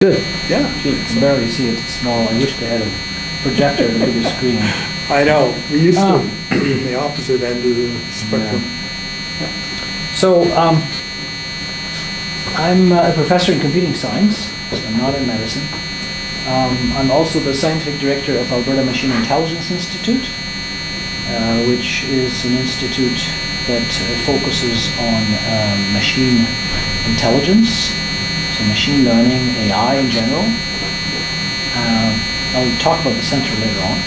Good. Yeah. Gee, I can barely see it. It's small. I wish they had a projector and a bigger screen. I know. We used to be in the opposite end of the spectrum. So, I'm a professor in computing science. I'm not in medicine. I'm also the scientific director of Alberta Machine Intelligence Institute, which is an institute that focuses on machine intelligence. So machine learning, AI in general. I'll talk about the center later on.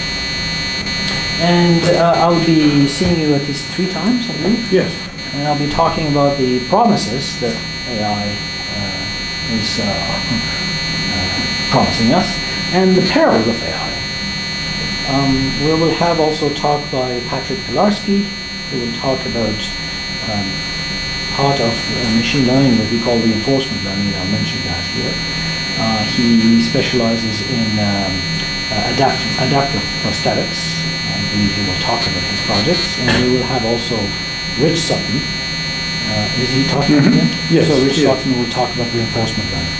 And I'll be seeing you at least 3 times, I believe. Yes. And I'll be talking about the promises that AI is promising us and the perils of AI. We will have also a talk by Patrick Pilarski, who will talk about part of machine learning that we call reinforcement learning. I'll mention that here. He specializes in adaptive prosthetics. I believe he will talk about his projects. And we will have also Rich Sutton. Is he talking again? Yes. So Rich Sutton will talk about reinforcement learning.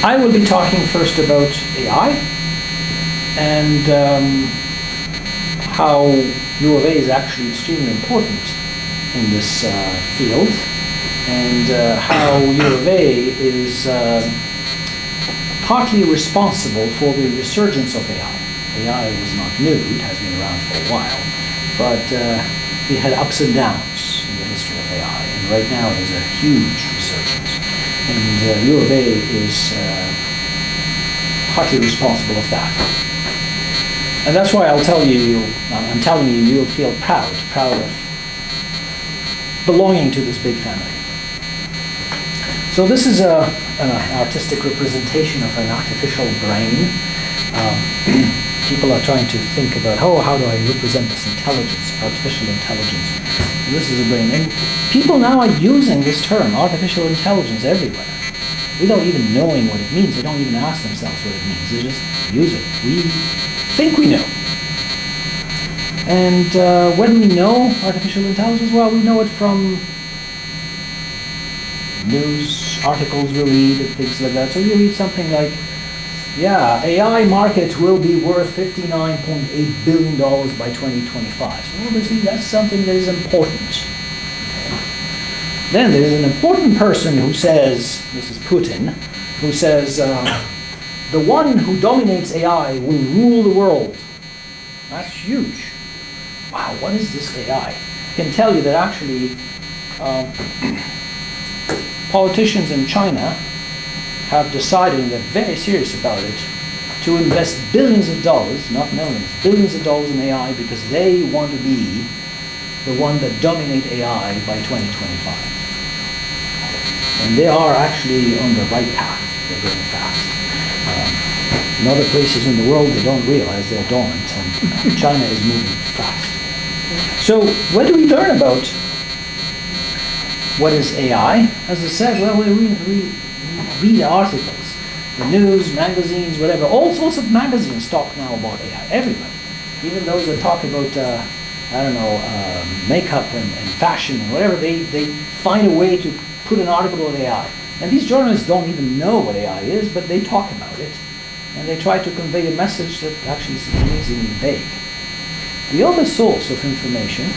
I will be talking first about AI and how U of A is actually extremely important in this field, and how U of A is partly responsible for the resurgence of AI. AI is not new, it has been around for a while, but we had ups and downs in the history of AI, and right now there's a huge resurgence. And U of A is partly responsible of that. And that's why I'm telling you, you'll feel proud of belonging to this big family. So this is an artistic representation of an artificial brain. People are trying to think about, how do I represent this intelligence, artificial intelligence? And this is a brain. And people now are using this term, artificial intelligence, everywhere, without even knowing what it means. They don't even ask themselves what it means. They just use it. We think we know. And when we know artificial intelligence, well, we know it from news articles we read and things like that. So you read something like, AI market will be worth $59.8 billion by 2025. So obviously that's something that is important. Okay. Then there is an important person who says, this is Putin, who says, the one who dominates AI will rule the world. That's huge. Wow, what is this AI? I can tell you that actually politicians in China have decided, and they're very serious about it, to invest billions of dollars, not millions, billions of dollars in AI because they want to be the one that dominate AI by 2025. And they are actually on the right path. They're going fast. In other places in the world, they don't realize they're dormant, and China is moving fast. So what do we learn about what is AI? As I said, well, we read articles, the news, magazines, whatever. All sorts of magazines talk now about AI, everybody. Even those that talk about, makeup and fashion and whatever, they find a way to put an article on AI. And these journalists don't even know what AI is, but they talk about it. And they try to convey a message that actually is amazingly vague. The other source of information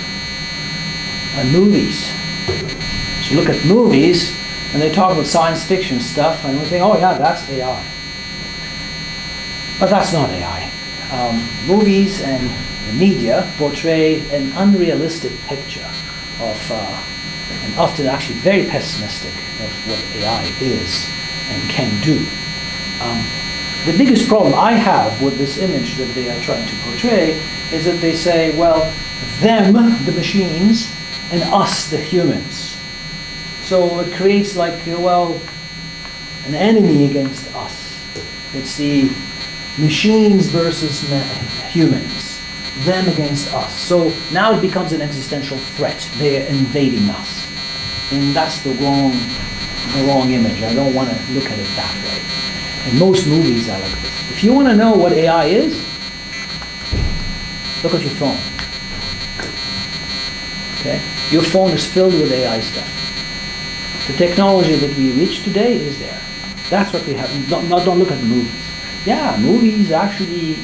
are movies. So you look at movies, and they talk about science fiction stuff, and we think, oh yeah, that's AI. But that's not AI. Movies and the media portray an unrealistic picture of, and often actually very pessimistic, of what AI is and can do. The biggest problem I have with this image that they are trying to portray is that they say, well, them, the machines, and us, the humans. So it creates like, an enemy against us. It's the machines versus humans, them against us. So now it becomes an existential threat. They are invading us. And that's the wrong image. I don't want to look at it that way. And most movies are like this. If you want to know what AI is, look at your phone. Okay? Your phone is filled with AI stuff. The technology that we reach today is there. That's what we have. Don't look at the movies. Yeah, movies actually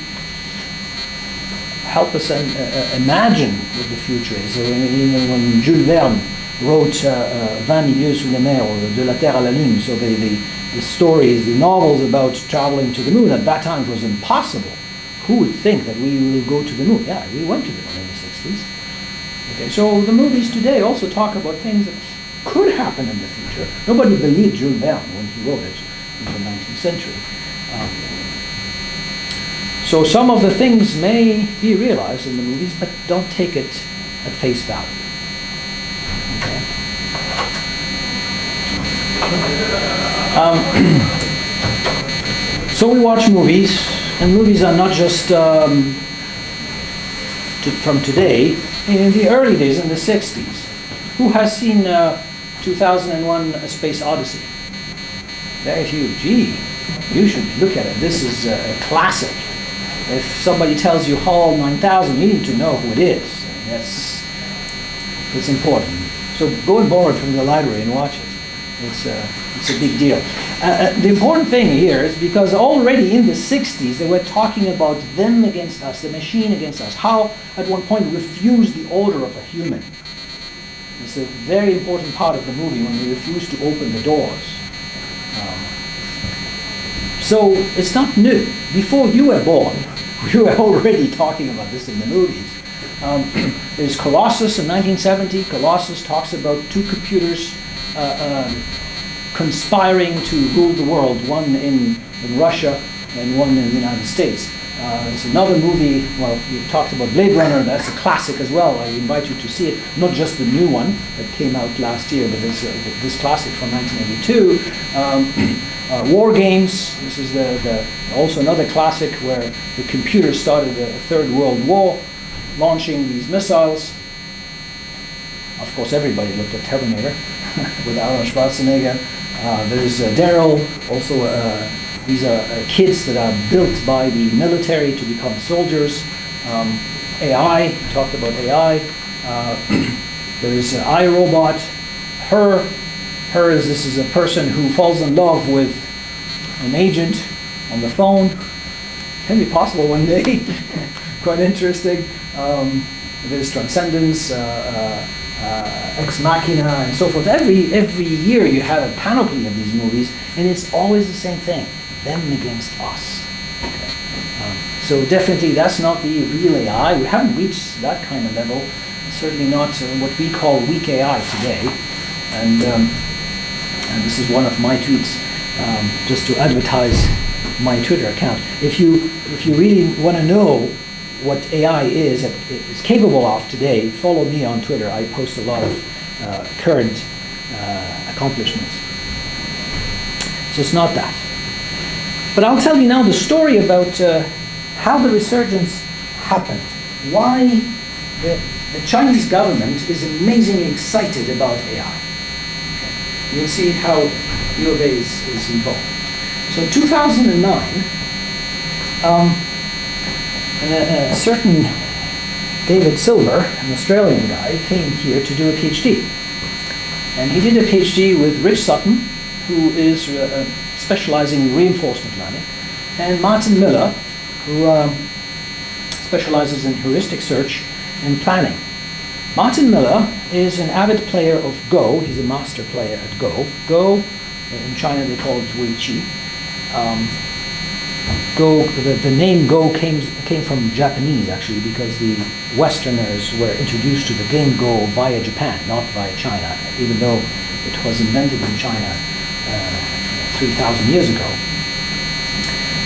help us imagine what the future is. So when Jules Verne wrote 20 milieux sous la mer, or De la Terre à la Lune, so the stories, the novels about traveling to the moon, at that time it was impossible. Who would think that we will go to the moon? Yeah, we went to the moon in the 60s. Okay, so the movies today also talk about things that could happen in the future. Nobody believed Jules Verne when he wrote it in the 19th century. So some of the things may be realized in the movies, but don't take it at face value. Okay. So we watch movies, and movies are not just from today. In the early days, in the 60s, who has seen 2001: A Space Odyssey? Very few. Gee, you should look at it. This is a classic. If somebody tells you HAL 9000, you need to know who it is. That's important. So go and borrow it from the library and watch it. It's a big deal. The important thing here is because already in the 60s they were talking about them against us, the machine against us. HAL at one point refused the order of a human. It's a very important part of the movie when we refuse to open the doors. So it's not new. Before you were born, we were already talking about this in the movies. There's Colossus in 1970. Colossus talks about two computers conspiring to rule the world, one in Russia and one in the United States. There's another movie, well, you talked about Blade Runner, that's a classic as well. I invite you to see it, not just the new one that came out last year, but this classic from 1982. War Games, this is also another classic where the computer started the Third World War, launching these missiles. Of course, everybody looked at Terminator with Arnold Schwarzenegger. There's Daryl, also these are kids that are built by the military to become soldiers. AI, talked about AI. There's iRobot. This is a person who falls in love with an agent on the phone. Can be possible one day. Quite interesting. There's Transcendence, Ex Machina, and so forth. Every year you have a panoply of these movies, and it's always the same thing: them against us. Okay. So definitely that's not the real AI. We haven't reached that kind of level. Certainly not what we call weak AI today. And this is one of my tweets, just to advertise my Twitter account. If you really want to know what AI is capable of today, follow me on Twitter. I post a lot of current accomplishments. So it's not that. But I'll tell you now the story about how the resurgence happened. Why the Chinese government is amazingly excited about AI. You'll see how U of A is involved. So in 2009, a certain David Silver, an Australian guy, came here to do a PhD. And he did a PhD with Rich Sutton, who is specializing in reinforcement learning, and Martin Miller, who specializes in heuristic search and planning. Martin Miller is an avid player of Go. He's a master player at Go. Go, in China they call it Wei Qi. Go, the name Go came from Japanese actually, because the Westerners were introduced to the game Go via Japan, not via China, even though it was invented in China 3,000 years ago.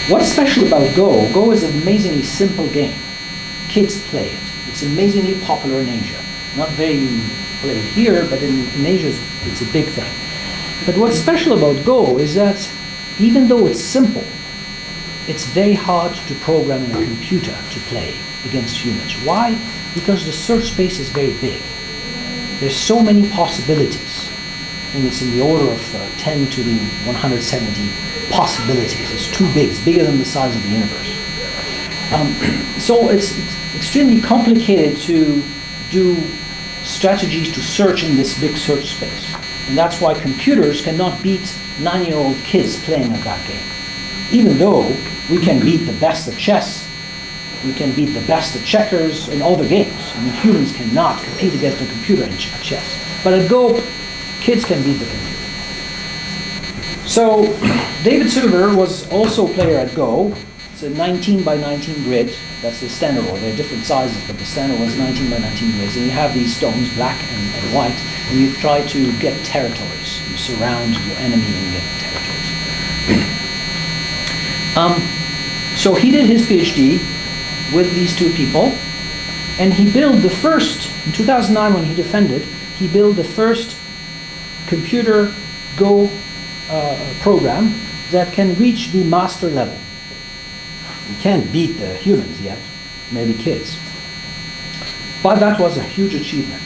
What's special about Go? Go is an amazingly simple game. Kids play it. It's amazingly popular in Asia. Not very played here, but in Asia it's a big thing. But what's special about Go is that even though it's simple, it's very hard to program in a computer to play against humans. Why? Because the search space is very big. There's so many possibilities. And it's in the order of 10 to the 170 possibilities. It's too big. It's bigger than the size of the universe. So it's extremely complicated to do strategies to search in this big search space. And that's why computers cannot beat 9-year-old kids playing at that game. Even though we can beat the best at chess, we can beat the best at checkers and other games. I mean, humans cannot compete against a computer at chess. But at Go, kids can beat the computer. So David Silver was also a player at Go. It's a 19 by 19 grid. That's the standard one. There are different sizes, but the standard one is 19 by 19 grids. And you have these stones, black and white, and you try to get territories. You surround your enemy and get territories. So he did his PhD with these two people, and he built the first, in 2009 when he defended, he built the first computer Go program that can reach the master level. You can't beat the humans yet, maybe kids. But that was a huge achievement.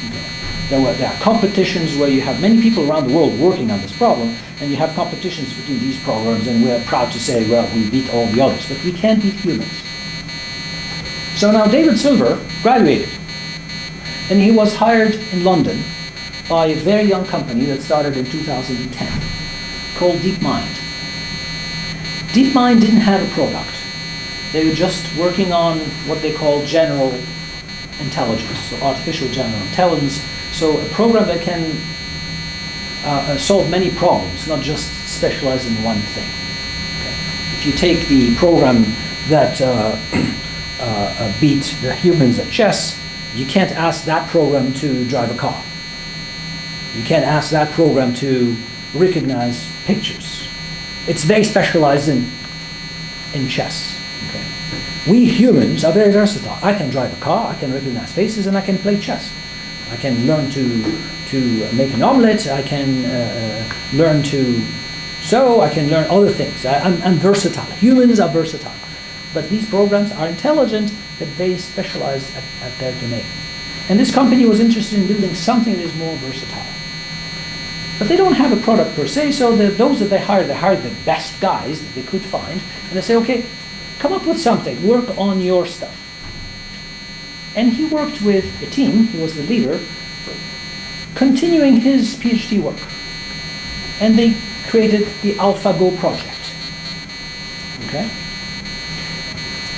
Okay. There are competitions where you have many people around the world working on this problem, and you have competitions between these programs, and we're proud to say, well, we beat all the others, but we can't beat humans. So now David Silver graduated, and he was hired in London by a very young company that started in 2010 called DeepMind. DeepMind didn't have a product. They were just working on what they call general intelligence, so artificial general intelligence, so a program that can solve many problems, not just specialize in one thing. Okay. If you take the program that beat the humans at chess, you can't ask that program to drive a car. You can't ask that program to recognize pictures. It's very specialized in chess. Okay. We humans are very versatile. I can drive a car, I can recognize faces, and I can play chess. I can learn to make an omelette, I can learn to sew, I can learn other things. I'm versatile. Humans are versatile. But these programs are intelligent, but very specialized at their domain. And this company was interested in building something that is more versatile. But they don't have a product per se, so those that they hired the best guys that they could find, and they say, okay, come up with something, work on your stuff. And he worked with a team, he was the leader, continuing his PhD work. And they created the Alphago project. Okay?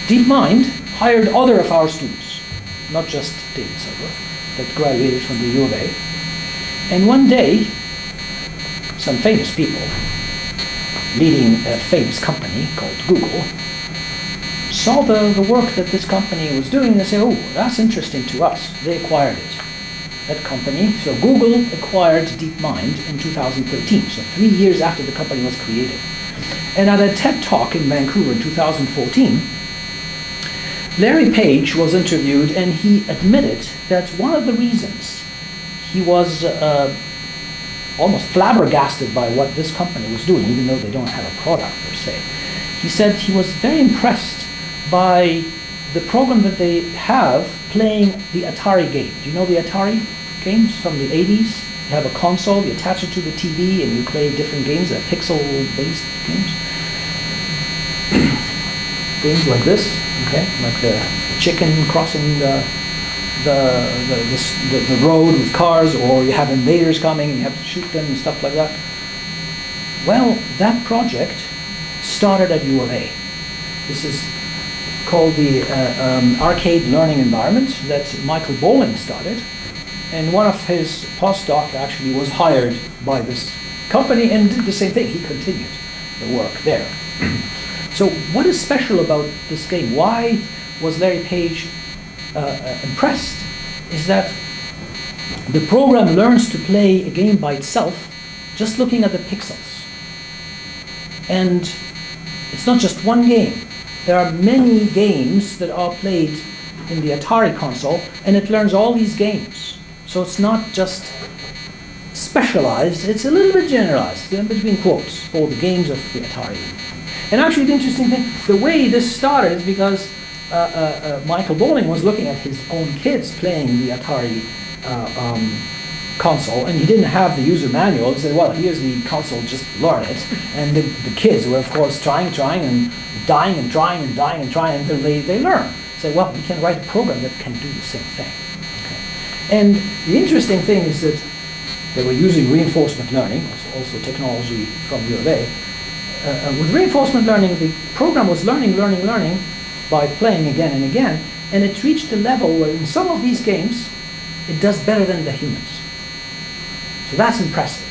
DeepMind hired other of our students, not just David Silver, that graduated from the U of A. And one day, some famous people leading a famous company called Google saw the work that this company was doing, and they said, oh, that's interesting to us. They acquired it, that company. So Google acquired DeepMind in 2013, so 3 years after the company was created. And at a TED Talk in Vancouver in 2014, Larry Page was interviewed, and he admitted that one of the reasons he was almost flabbergasted by what this company was doing, even though they don't have a product per se. He said he was very impressed by the program that they have playing the Atari game. Do you know the Atari games from the 80s? You have a console, you attach it to the TV, and you play different games, pixel-based games. Games like this, okay, like the chicken crossing the road with cars, or you have invaders coming and you have to shoot them and stuff like that. Well, that project started at U of A. This is called the Arcade Learning Environment that Michael Bowling started, and one of his postdoc actually was hired by this company and did the same thing. He continued the work there. So what is special about this game? Why was Larry Page impressed? Is that the program learns to play a game by itself just looking at the pixels. And it's not just one game. There are many games that are played in the Atari console, and it learns all these games. So it's not just specialized, it's a little bit generalized, between quotes, for the games of the Atari. And actually the interesting thing, the way this started is because Michael Bowling was looking at his own kids playing the Atari console, and he didn't have the user manual. He said, well, here's the console, just learn it. And the kids were, of course, trying and dying and trying until they learn. Say, well, we can write a program that can do the same thing. Okay. And the interesting thing is that They were using reinforcement learning, also technology from U of A. With reinforcement learning, the program was learning by playing again and again, and it reached a level where in some of these games, it does better than the humans. So that's impressive.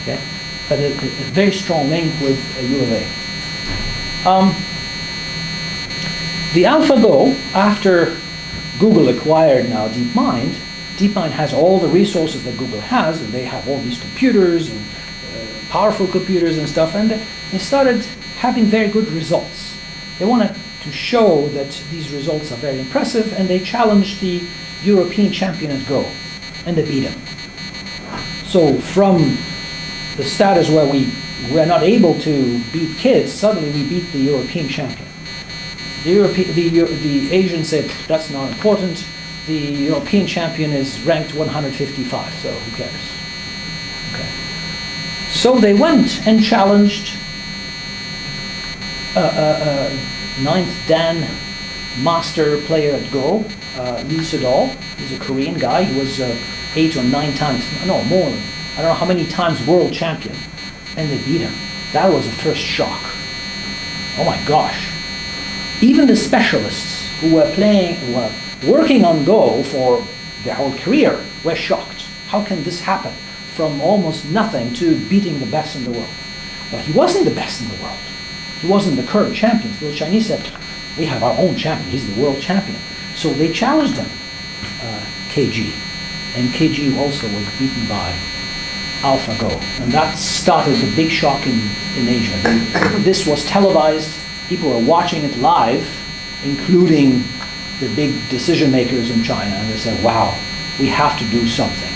Okay, but a very strong link with U of A. The AlphaGo, after Google acquired now DeepMind, DeepMind has all the resources that Google has, and they have all these computers and powerful computers and stuff, and they started having very good results. They wanted to show that these results are very impressive, and they challenged the European champion at Go, and they beat him. So from the status where we were not able to beat kids, suddenly we beat the European champion. The Asians said, that's not important. The European champion is ranked 155, so who cares? Okay. So they went and challenged ninth Dan master player at Go, Lee Sedol. He's a Korean guy. He was 8 or 9 times, no, more than, I don't know how many times world champion. And they beat him. That was the first shock. Oh my gosh. Even the specialists who were working on Go for their whole career were shocked. How can this happen? From almost nothing to beating the best in the world. Well, he wasn't the best in the world. He wasn't the current champion. So the Chinese said, we have our own champion. He's the world champion. So they challenged him, KG. And KG also was beaten by AlphaGo. And that started the big shock in Asia. This was televised. People were watching it live, including the big decision makers in China. And they said, wow, we have to do something.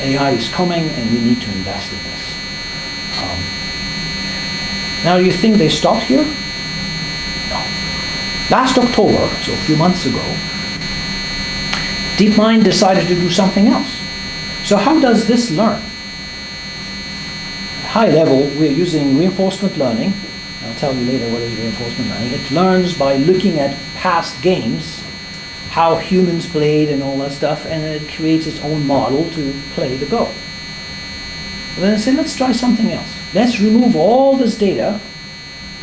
AI is coming and we need to invest in this. Now, you think they stopped here? No. Last October, so a few months ago, DeepMind decided to do something else. So how does this learn? At high level, we're using reinforcement learning. I'll tell you later what is reinforcement learning. It learns by looking at past games, how humans played and all that stuff, and it creates its own model to play the Go. And then I said, let's try something else. Let's remove all this data,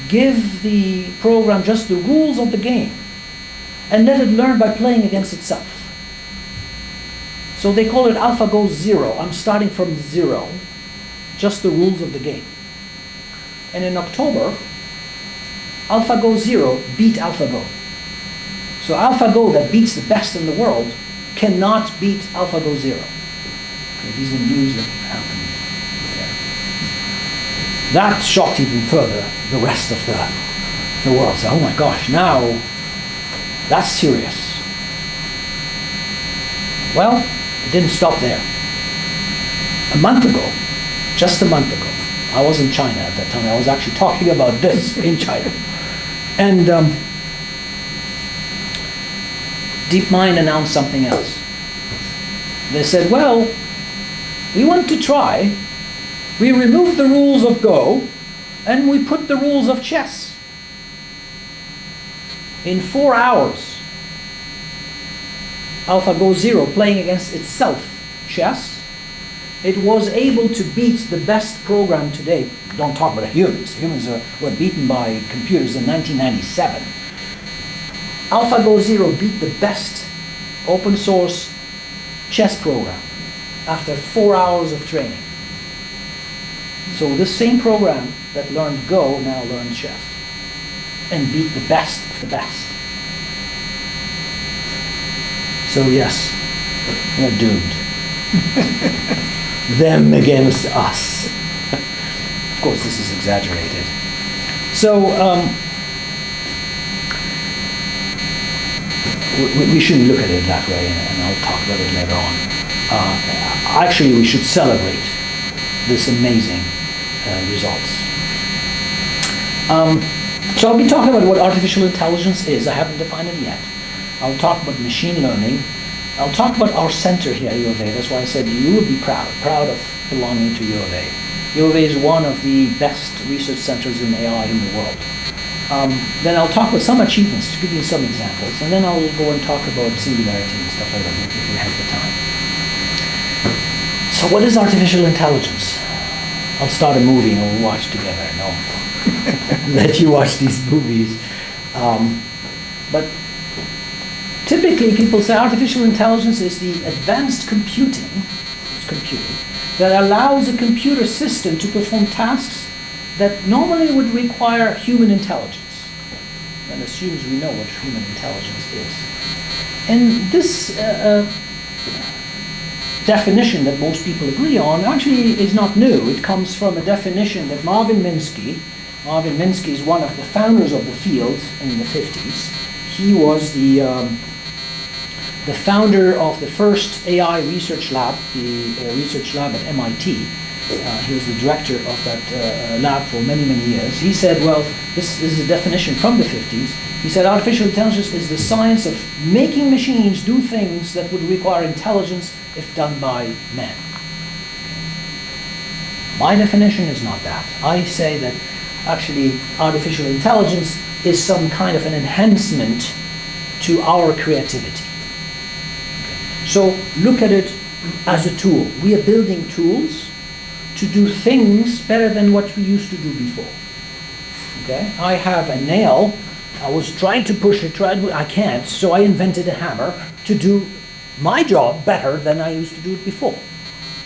give the program just the rules of the game, and let it learn by playing against itself. So they call it Alphago Zero. I'm starting from 0, just the rules of the game. And in October, Alphago Zero beat AlphaGo. So AlphaGo, that beats the best in the world, cannot beat Alphago Zero. Okay, these are the news that happened there. That shocked even further the rest of the world. So, oh my gosh, now that's serious. Well, it didn't stop there. A month ago, just a month ago, I was in China at that time. I was actually talking about this in China. And DeepMind announced something else. They said, well, we want to try. We removed the rules of Go and we put the rules of chess. In 4 hours, AlphaGo Zero playing against itself chess, it was able to beat the best program today. Don't talk about humans. Humans were beaten by computers in 1997. AlphaGo Zero beat the best open source chess program after 4 hours of training. So this same program that learned Go now learns chess and beat the best of the best. So yes, we're doomed. Them against us. Of course, this is exaggerated. So we shouldn't look at it that way, and I'll talk about it later on. Actually, we should celebrate this amazing results. So I'll be talking about what artificial intelligence is. I haven't defined it yet. I'll talk about machine learning. I'll talk about our center here at U of A. That's why I said you would be proud of belonging to U of A. U of A is one of the best research centers in AI in the world. Then I'll talk about some achievements, to give you some examples, and then I'll go and talk about singularity and stuff like that if we have the time. So what is artificial intelligence? I'll start a movie and we'll watch together. No, let you watch these movies. But typically people say artificial intelligence is the advanced computing, that allows a computer system to perform tasks that normally would require human intelligence. And assumes we know what human intelligence is. And this definition that most people agree on actually is not new. It comes from a definition that Marvin Minsky is one of the founders of the field in the 50s. He was the founder of the first AI research lab, the research lab at MIT. He was the director of that lab for many, many years. He said, well, this is a definition from the 50s. He said artificial intelligence is the science of making machines do things that would require intelligence if done by men. My definition is not that. I say that actually artificial intelligence is some kind of an enhancement to our creativity. So look at it as a tool. We are building tools to do things better than what we used to do before. Okay? I have a nail. I was trying to push it, I can't, so I invented a hammer to do my job better than I used to do it before.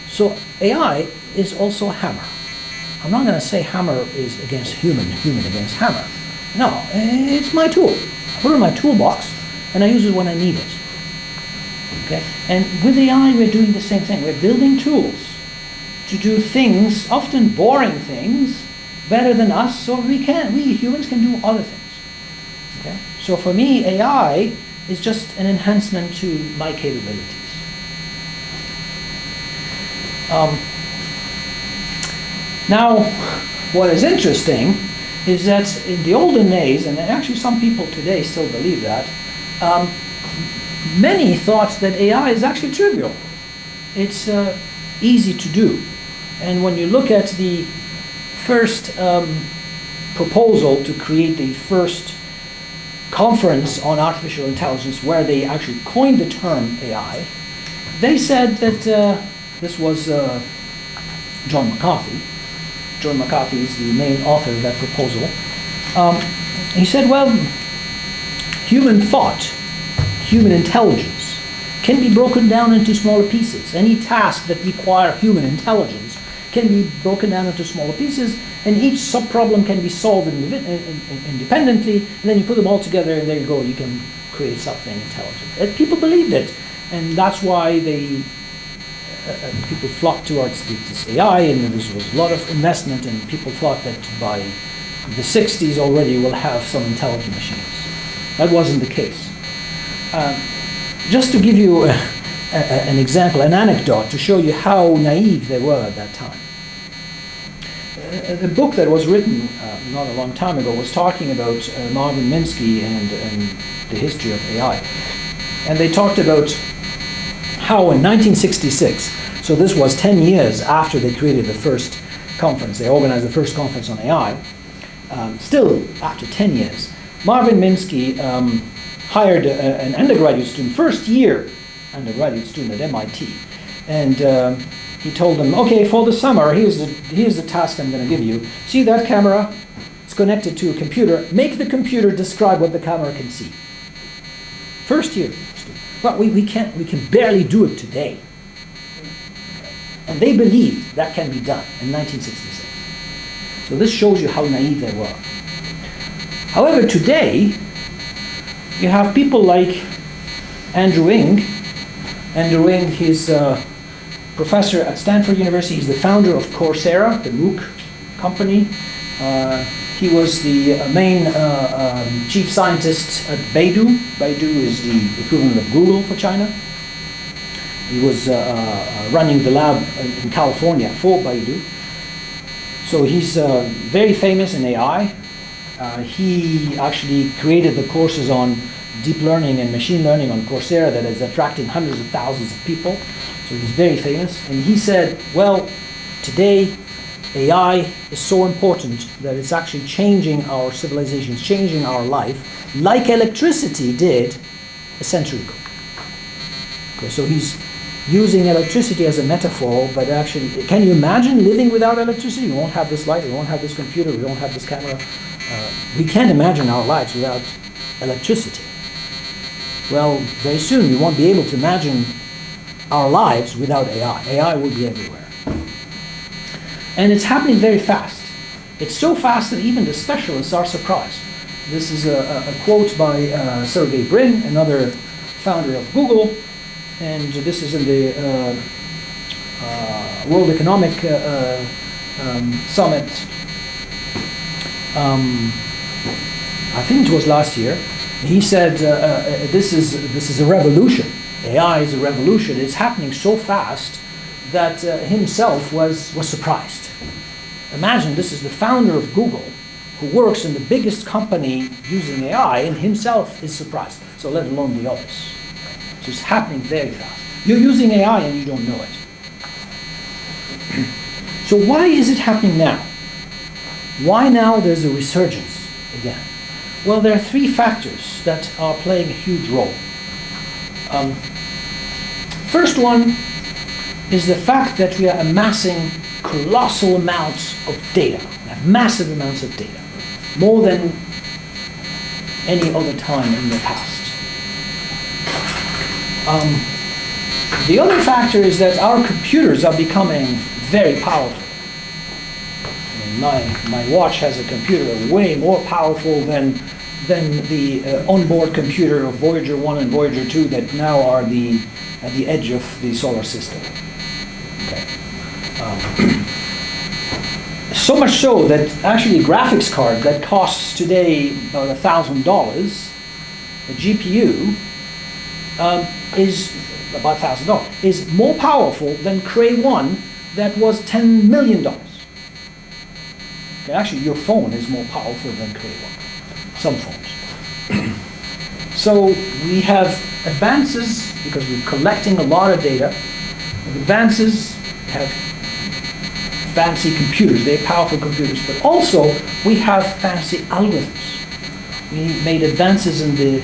So AI is also a hammer. I'm not going to say hammer is against human against hammer. No, it's my tool. I put it in my toolbox and I use it when I need it. Okay? And with AI we're doing the same thing. We're building tools to do things, often boring things, better than us, so we humans can do other things. Okay? So for me, AI is just an enhancement to my capabilities. Now, what is interesting is that in the olden days, and actually some people today still believe that, many thought that AI is actually trivial. It's easy to do. And when you look at the first proposal to create the first conference on artificial intelligence where they actually coined the term AI, they said that this was John McCarthy. John McCarthy is the main author of that proposal. He said, well, human thought, human intelligence can be broken down into smaller pieces. Any task that requires human intelligence can be broken down into smaller pieces, and each sub-problem can be solved independently, and then you put them all together, and there you go, you can create something intelligent. And people believed it, and that's why people flocked towards this AI, and there was a lot of investment, and people thought that by the 60s already we'll have some intelligent machines. That wasn't the case. Just to give you an example, an anecdote to show you how naive they were at that time. The book that was written not a long time ago was talking about Marvin Minsky and the history of AI. And they talked about how in 1966, so this was 10 years after they created the first conference, they organized the first conference on AI, still after 10 years, Marvin Minsky hired an undergraduate student, first year undergraduate student at MIT, and he told them, okay, for the summer, here's the task I'm going to give you. See that camera? It's connected to a computer. Make the computer describe what the camera can see. First year. Well, we can barely do it today. And they believed that can be done in 1966. So this shows you how naive they were. However, today, you have people like Andrew Ng. Andrew Ng, he's a professor at Stanford University. He's the founder of Coursera, the MOOC company. He was the main chief scientist at Baidu. Baidu is the equivalent of Google for China. He was running the lab in California for Baidu. So he's very famous in AI. He actually created the courses on deep learning and machine learning on Coursera that is attracting hundreds of thousands of people. So he's very famous. And he said, well, today AI is so important that it's actually changing our civilizations, changing our life, like electricity did a century ago. Okay, so he's using electricity as a metaphor, but actually, can you imagine living without electricity? We won't have this light, we won't have this computer, we won't have this camera. We can't imagine our lives without electricity. Well, very soon we won't be able to imagine our lives without AI. AI will be everywhere. And it's happening very fast. It's so fast that even the specialists are surprised. This is a quote by Sergey Brin, another founder of Google, and this is in the World Economic Summit. I think it was last year. He said this is a revolution. AI is a revolution. It's happening so fast that himself was surprised. Imagine this is the founder of Google who works in the biggest company using AI, and himself is surprised. So let alone the others. So it's happening very fast. You're using AI and you don't know it. So why is it happening now? Why now there's a resurgence again? Well, there are three factors that are playing a huge role. First one is the fact that we are amassing colossal amounts of data. We have massive amounts of data, more than any other time in the past. The other factor is that our computers are becoming very powerful. My watch has a computer way more powerful than the onboard computer of Voyager 1 and Voyager 2 that now are at the edge of the solar system. Okay. So much so that actually a graphics card that costs today about $1,000, a GPU, is about $1,000, is more powerful than Cray 1 that was $10 million. Okay, actually, your phone is more powerful than Cray 1, some phones. So we have advances because we're collecting a lot of data. With advances, we have fancy computers, very powerful computers, but also we have fancy algorithms. We made advances in the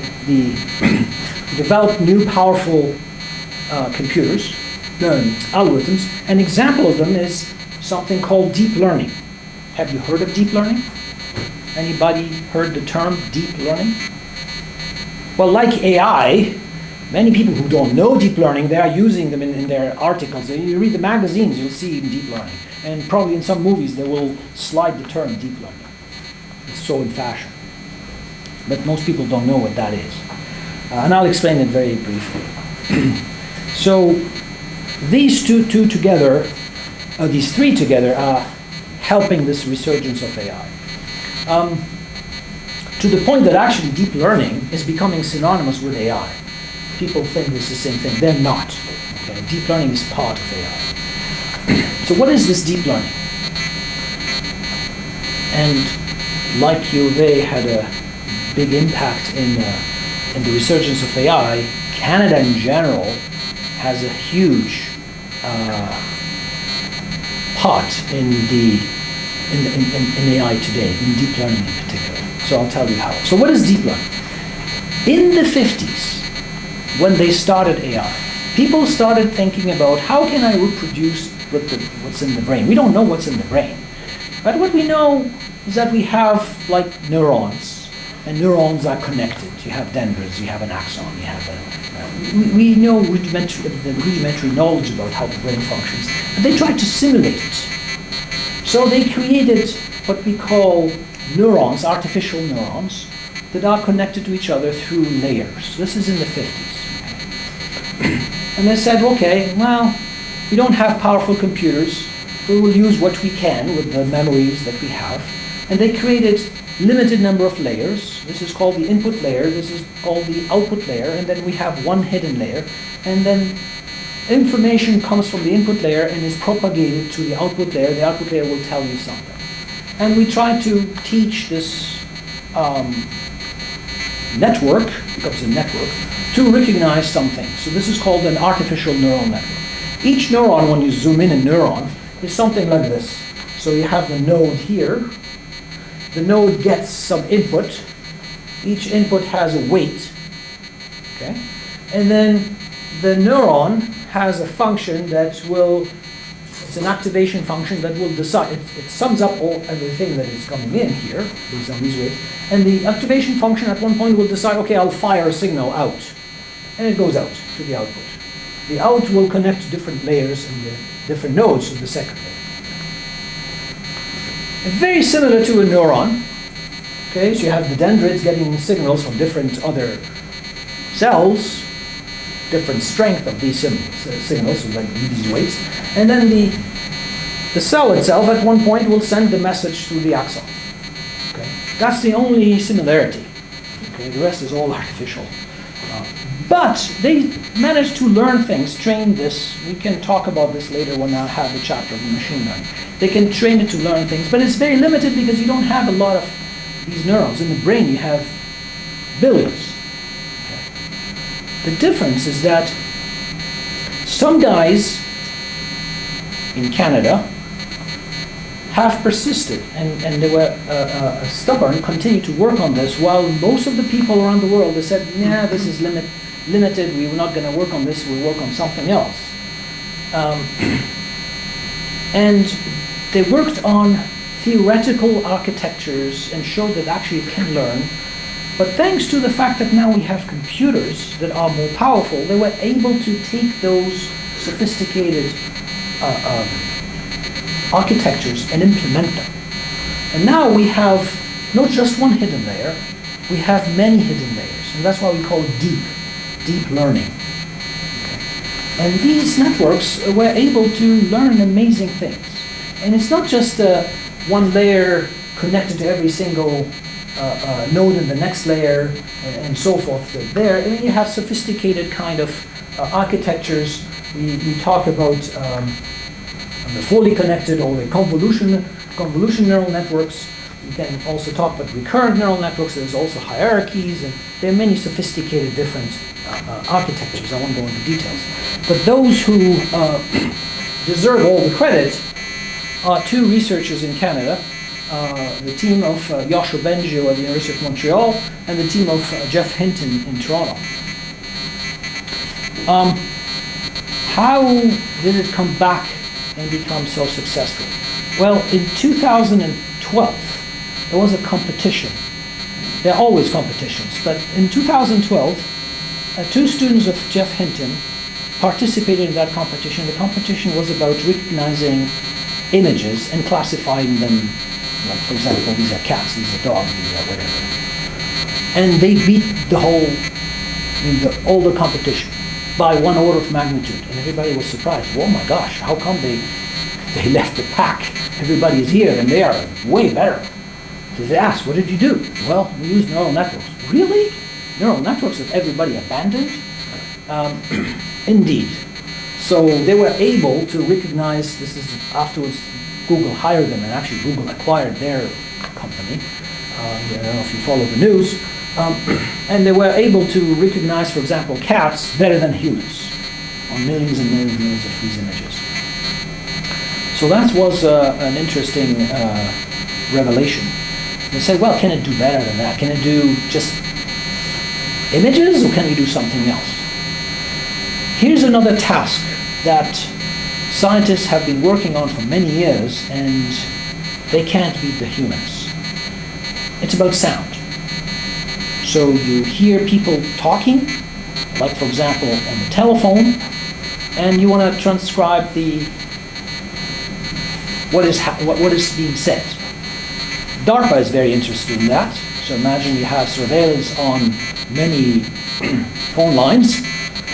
developed new powerful computers, algorithms. An example of them is something called deep learning. Have you heard of deep learning? Anybody heard the term deep learning? Well, like AI, many people who don't know deep learning, they are using them in their articles. You read the magazines, you'll see deep learning. And probably in some movies they will slide the term deep learning. It's so in fashion. But most people don't know what that is. And I'll explain it very briefly. So these three together are helping this resurgence of AI. To the point that actually deep learning is becoming synonymous with AI. People think it's the same thing. They're not. Okay? Deep learning is part of AI. So what is this deep learning? And like they had a big impact in the resurgence of AI, Canada in general has a huge part in AI today, in deep learning in particular. So I'll tell you how. So what is deep learning? In the 50s, when they started AI, people started thinking about how can I reproduce what's in the brain. We don't know what's in the brain. But what we know is that we have like neurons, and neurons are connected. You have dendrites, you have an axon, you have we know rudimentary knowledge about how the brain functions. And they tried to simulate it. So they created what we call neurons, artificial neurons, that are connected to each other through layers. This is in the 50s. And they said, okay, well, we don't have powerful computers. We will use what we can with the memories that we have. And they created limited number of layers. This is called the input layer. This is called the output layer. And then we have one hidden layer. And then information comes from the input layer and is propagated to the output layer. The output layer will tell you something. And we tried to teach this network, becomes a network, to recognize something. So this is called an artificial neural network. Each neuron, when you zoom in a neuron, is something like this. So you have the node here. The node gets some input. Each input has a weight. Okay? And then the neuron has a function that will, it's an activation function that will decide, it sums up everything that is coming in here, based on these weights, and the activation function at one point will decide, okay, I'll fire a signal out, and it goes out to the output. The out will connect to different layers and the different nodes of the second layer. And very similar to a neuron. Okay, so you have the dendrites getting signals from different other cells, different strength of these signals, so like these weights, and then the cell itself at one point will send the message through the axon. Okay, that's the only similarity. Okay, the rest is all artificial. But they managed to learn things, train this. We can talk about this later when I have the chapter of machine learning. They can train it to learn things, but it's very limited because you don't have a lot of these neurons. In the brain you have billions. Okay. The difference is that some guys in Canada have persisted and they were stubborn, continued to work on this, while most of the people around the world, they said, nah, this is limited, we're not going to work on this, we'll work on something else. And they worked on theoretical architectures and showed that actually it can learn. But thanks to the fact that now we have computers that are more powerful, they were able to take those sophisticated architectures and implement them. And now we have not just one hidden layer, we have many hidden layers. And that's why we call it deep learning. Okay. And these networks were able to learn amazing things. And it's not just one layer connected to every single node in the next layer and so forth. There, I mean, you have sophisticated kind of architectures. We talk about the fully connected or the convolution neural networks. We can also talk about recurrent neural networks. There's also hierarchies, and there are many sophisticated different architectures. I won't go into details. But those who deserve all the credit are two researchers in Canada, the team of Yoshua Bengio at the University of Montreal and the team of Jeff Hinton in Toronto. How did it come back and become so successful? Well, in 2012, there was a competition. There are always competitions, but in 2012, two students of Jeff Hinton participated in that competition. The competition was about recognizing images and classifying them, like for example, these are cats, these are dogs, these are whatever. And they beat all the competition by one order of magnitude, and everybody was surprised. Oh my gosh, how come they left the pack? Everybody is here, and they are way better. So they asked, what did you do? Well, we used neural networks. Really? Neural networks that everybody abandoned? Indeed. So they were able to recognize, this is afterwards Google hired them, and actually Google acquired their company. I don't know if you follow the news. And they were able to recognize, for example, cats better than humans on millions and millions and millions of these images. So that was an interesting revelation. They said, well, can it do better than that? Can it do just images, or can it do something else? Here's another task that scientists have been working on for many years, and they can't beat the humans. It's about sound. So you hear people talking, like for example on the telephone, and you want to transcribe what is being said. DARPA is very interested in that. So imagine you have surveillance on many phone lines,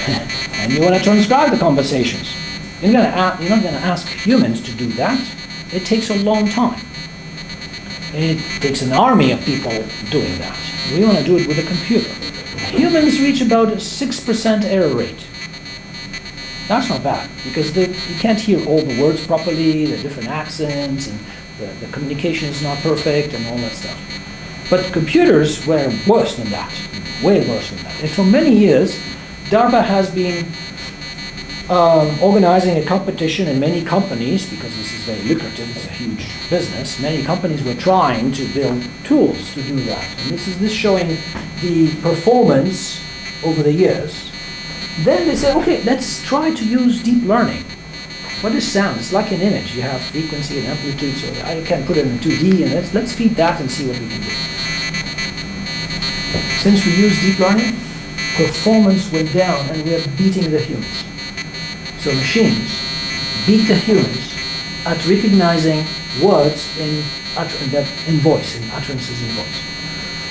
and you want to transcribe the conversations. You're not going to ask humans to do that. It takes a long time. It takes an army of people doing that. We want to do it with a computer. Humans reach about a 6% error rate. That's not bad, because you can't hear all the words properly, the different accents, and the communication is not perfect, and all that stuff. But computers were worse than that, way worse than that. And for many years, DARPA has been organizing a competition in many companies, because this is very lucrative, it's a huge business. Many companies were trying to build tools to do that. And this is showing the performance over the years. Then they say, okay, let's try to use deep learning. What is sound? It's like an image. You have frequency and amplitude, so I can put it in 2D, and let's feed that and see what we can do. Since we use deep learning, performance went down, and we are beating the humans. So machines beat the humans at recognizing words in voice, in utterances in voice.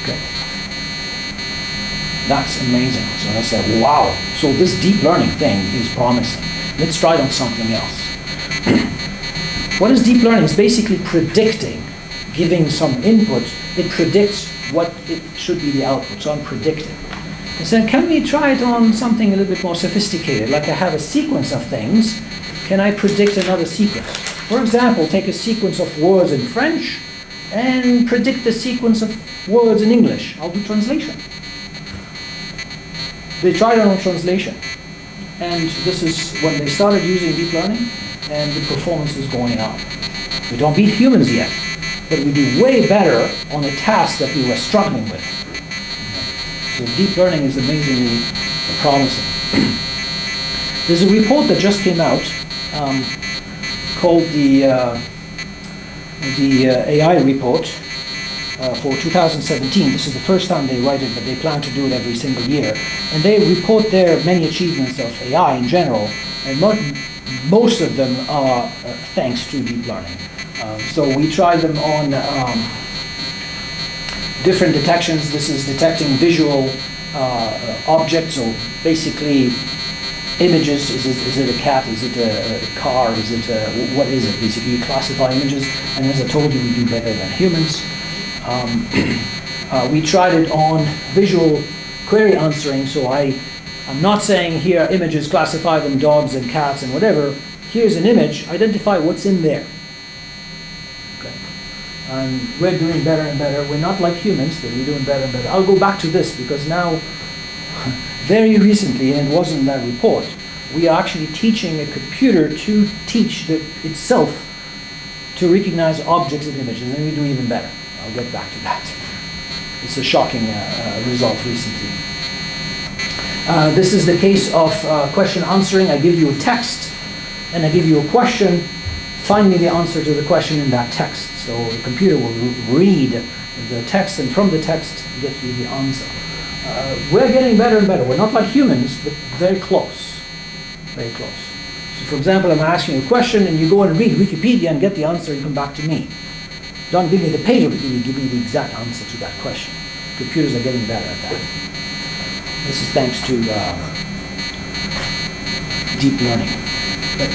Okay. That's amazing. So I said, wow, so this deep learning thing is promising. Let's try it on something else. What is deep learning? It's basically predicting, giving some input. It predicts what it should be the output, so I'm predicting. I said, can we try it on something a little bit more sophisticated? Like I have a sequence of things, can I predict another sequence? For example, take a sequence of words in French and predict the sequence of words in English. I'll do translation. They tried it on translation. And this is when they started using deep learning, and the performance is going up. We don't beat humans yet, but we do way better on a task that we were struggling with. So deep learning is amazingly promising. There's a report that just came out called the AI report for 2017. This is the first time they write it, but they plan to do it every single year. And they report their many achievements of AI in general, and most of them are thanks to deep learning. So we tried them on different detections. This is detecting visual objects, so basically images. Is it a cat? Is it a car? Is it what is it? Basically, you classify images, and as I told you, we do better than humans. We tried it on visual query answering, so I'm not saying here images, classify them, dogs and cats and whatever. Here's an image, identify what's in there. Okay. And we're doing better and better. We're not like humans, but we're doing better and better. I'll go back to this because now, very recently, and it wasn't in that report, we are actually teaching a computer to teach itself to recognize objects and images, and we do even better. I'll get back to that. It's a shocking result recently. This is the case of question answering. I give you a text and I give you a question. Find me the answer to the question in that text. So the computer will read the text, and from the text get you the answer. We're getting better and better. We're not like humans, but very close. Very close. So for example, I'm asking you a question and you go and read Wikipedia and get the answer and come back to me. Don't give me the page of Wikipedia, give me the exact answer to that question. Computers are getting better at that. This is thanks to deep learning. But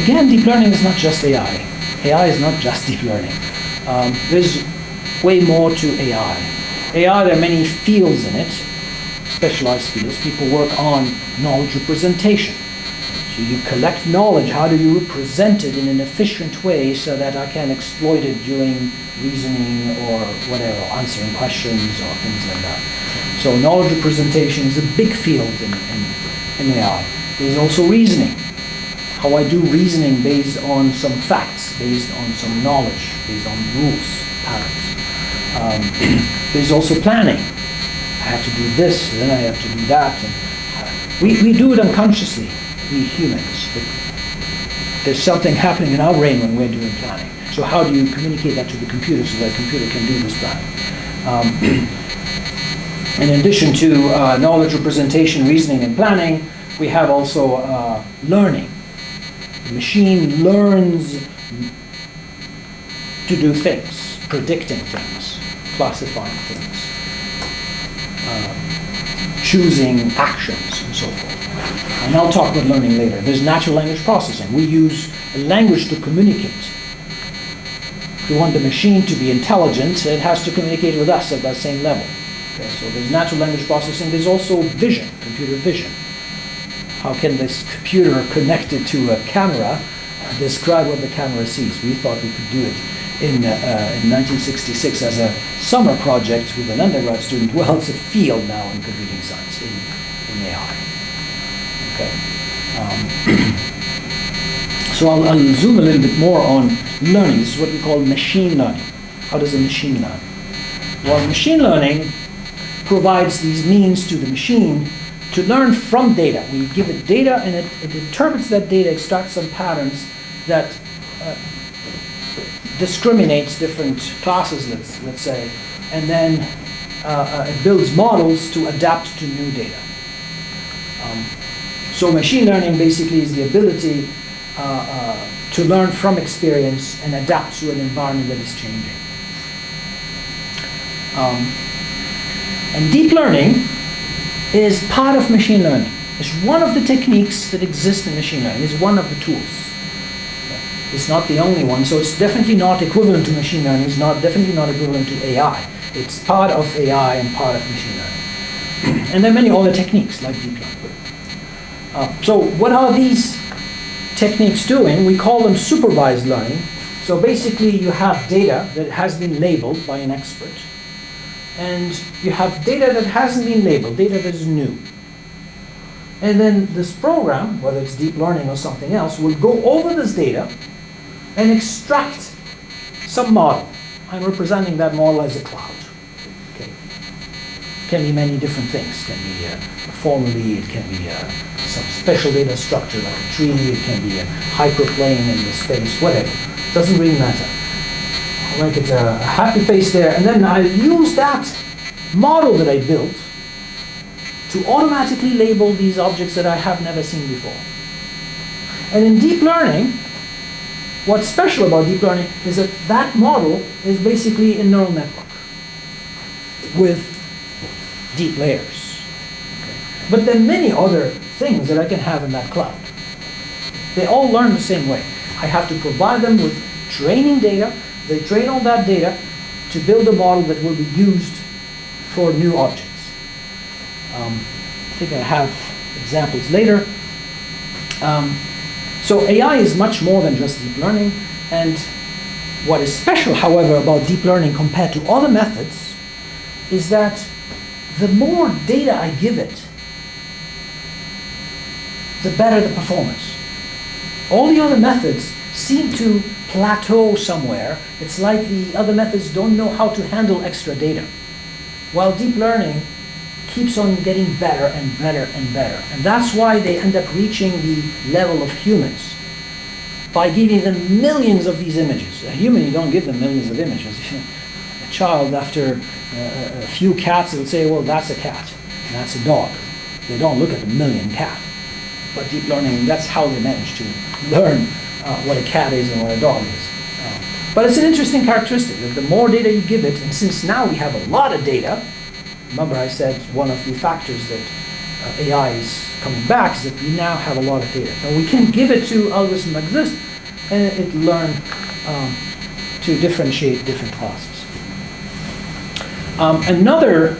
again, deep learning is not just AI. AI is not just deep learning. There's way more to AI. AI, there are many fields in it, specialized fields. People work on knowledge representation. So you collect knowledge, how do you represent it in an efficient way so that I can exploit it during reasoning or whatever, answering questions or things like that. So knowledge representation is a big field in AI. There's also reasoning. How I do reasoning based on some facts, based on some knowledge, based on rules, patterns. There's also planning. I have to do this, then I have to do that. And we do it unconsciously, we humans. But there's something happening in our brain when we're doing planning. So how do you communicate that to the computer so that the computer can do this planning? In addition to knowledge representation, reasoning, and planning, we have also learning. The machine learns to do things, predicting things, classifying things, choosing actions, and so forth. And I'll talk about learning later. There's natural language processing. We use a language to communicate. If we want the machine to be intelligent, it has to communicate with us at that same level. Okay, so there's natural language processing. There's also vision, computer vision. How can this computer connected to a camera describe what the camera sees? We thought we could do it in 1966 as a summer project with an undergrad student. Well, it's a field now in computing science, in AI. Okay. So I'll zoom a little bit more on learning. This is what we call machine learning. How does a machine learn? Well, machine learning provides these means to the machine to learn from data. We give it data, and it interprets that data, extracts some patterns that discriminates different classes, let's say, and then it builds models to adapt to new data. So machine learning basically is the ability to learn from experience and adapt to an environment that is changing. And deep learning is part of machine learning. It's one of the techniques that exist in machine learning. It's one of the tools. It's not the only one, so it's definitely not equivalent to machine learning. It's definitely not equivalent to AI. It's part of AI and part of machine learning. And there are many other techniques like deep learning. So what are these techniques doing? We call them supervised learning. So basically you have data that has been labeled by an expert, and you have data that hasn't been labeled, data that is new. And then this program, whether it's deep learning or something else, will go over this data and extract some model. I'm representing that model as a cloud. Okay. Can be many different things. Can be formally, it can be some special data structure like a tree, it can be a hyperplane in the space, whatever. Doesn't really matter. I'll make it a happy face there, and then I use that model that I built to automatically label these objects that I have never seen before. And in deep learning, what's special about deep learning is that that model is basically a neural network with deep layers. Okay. But there are many other things that I can have in that cloud. They all learn the same way. I have to provide them with training data. They train on that data to build a model that will be used for new objects. I think I have examples later. So AI is much more than just deep learning, and what is special, however, about deep learning compared to other methods is that the more data I give it, the better the performance. All the other methods seem to plateau somewhere. It's like the other methods don't know how to handle extra data, while deep learning keeps on getting better and better and better. And that's why they end up reaching the level of humans, by giving them millions of these images. A human, you don't give them millions of images. A child, after a few cats, will say, well, that's a cat, and that's a dog. They don't look at a million cat. But deep learning, that's how they manage to learn what a cat is and what a dog is. But it's an interesting characteristic that the more data you give it, and since now we have a lot of data, remember I said one of the factors that AI is coming back is that we now have a lot of data. So we can give it to algorithms like this, and it learn to differentiate different classes. Another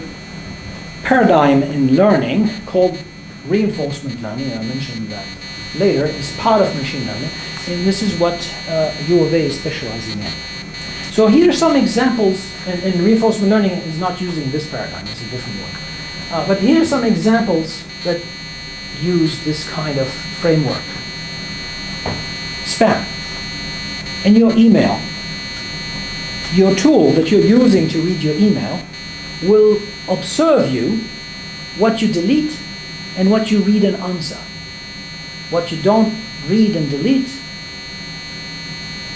paradigm in learning called reinforcement learning, and I mentioned that later, is part of machine learning, and this is what U of A is specializing in. So here are some examples, and reinforcement learning is not using this paradigm, it's a different one. But here are some examples that use this kind of framework. Spam. In your email, your tool that you're using to read your email will observe you, what you delete and what you read and answer. What you don't read and delete,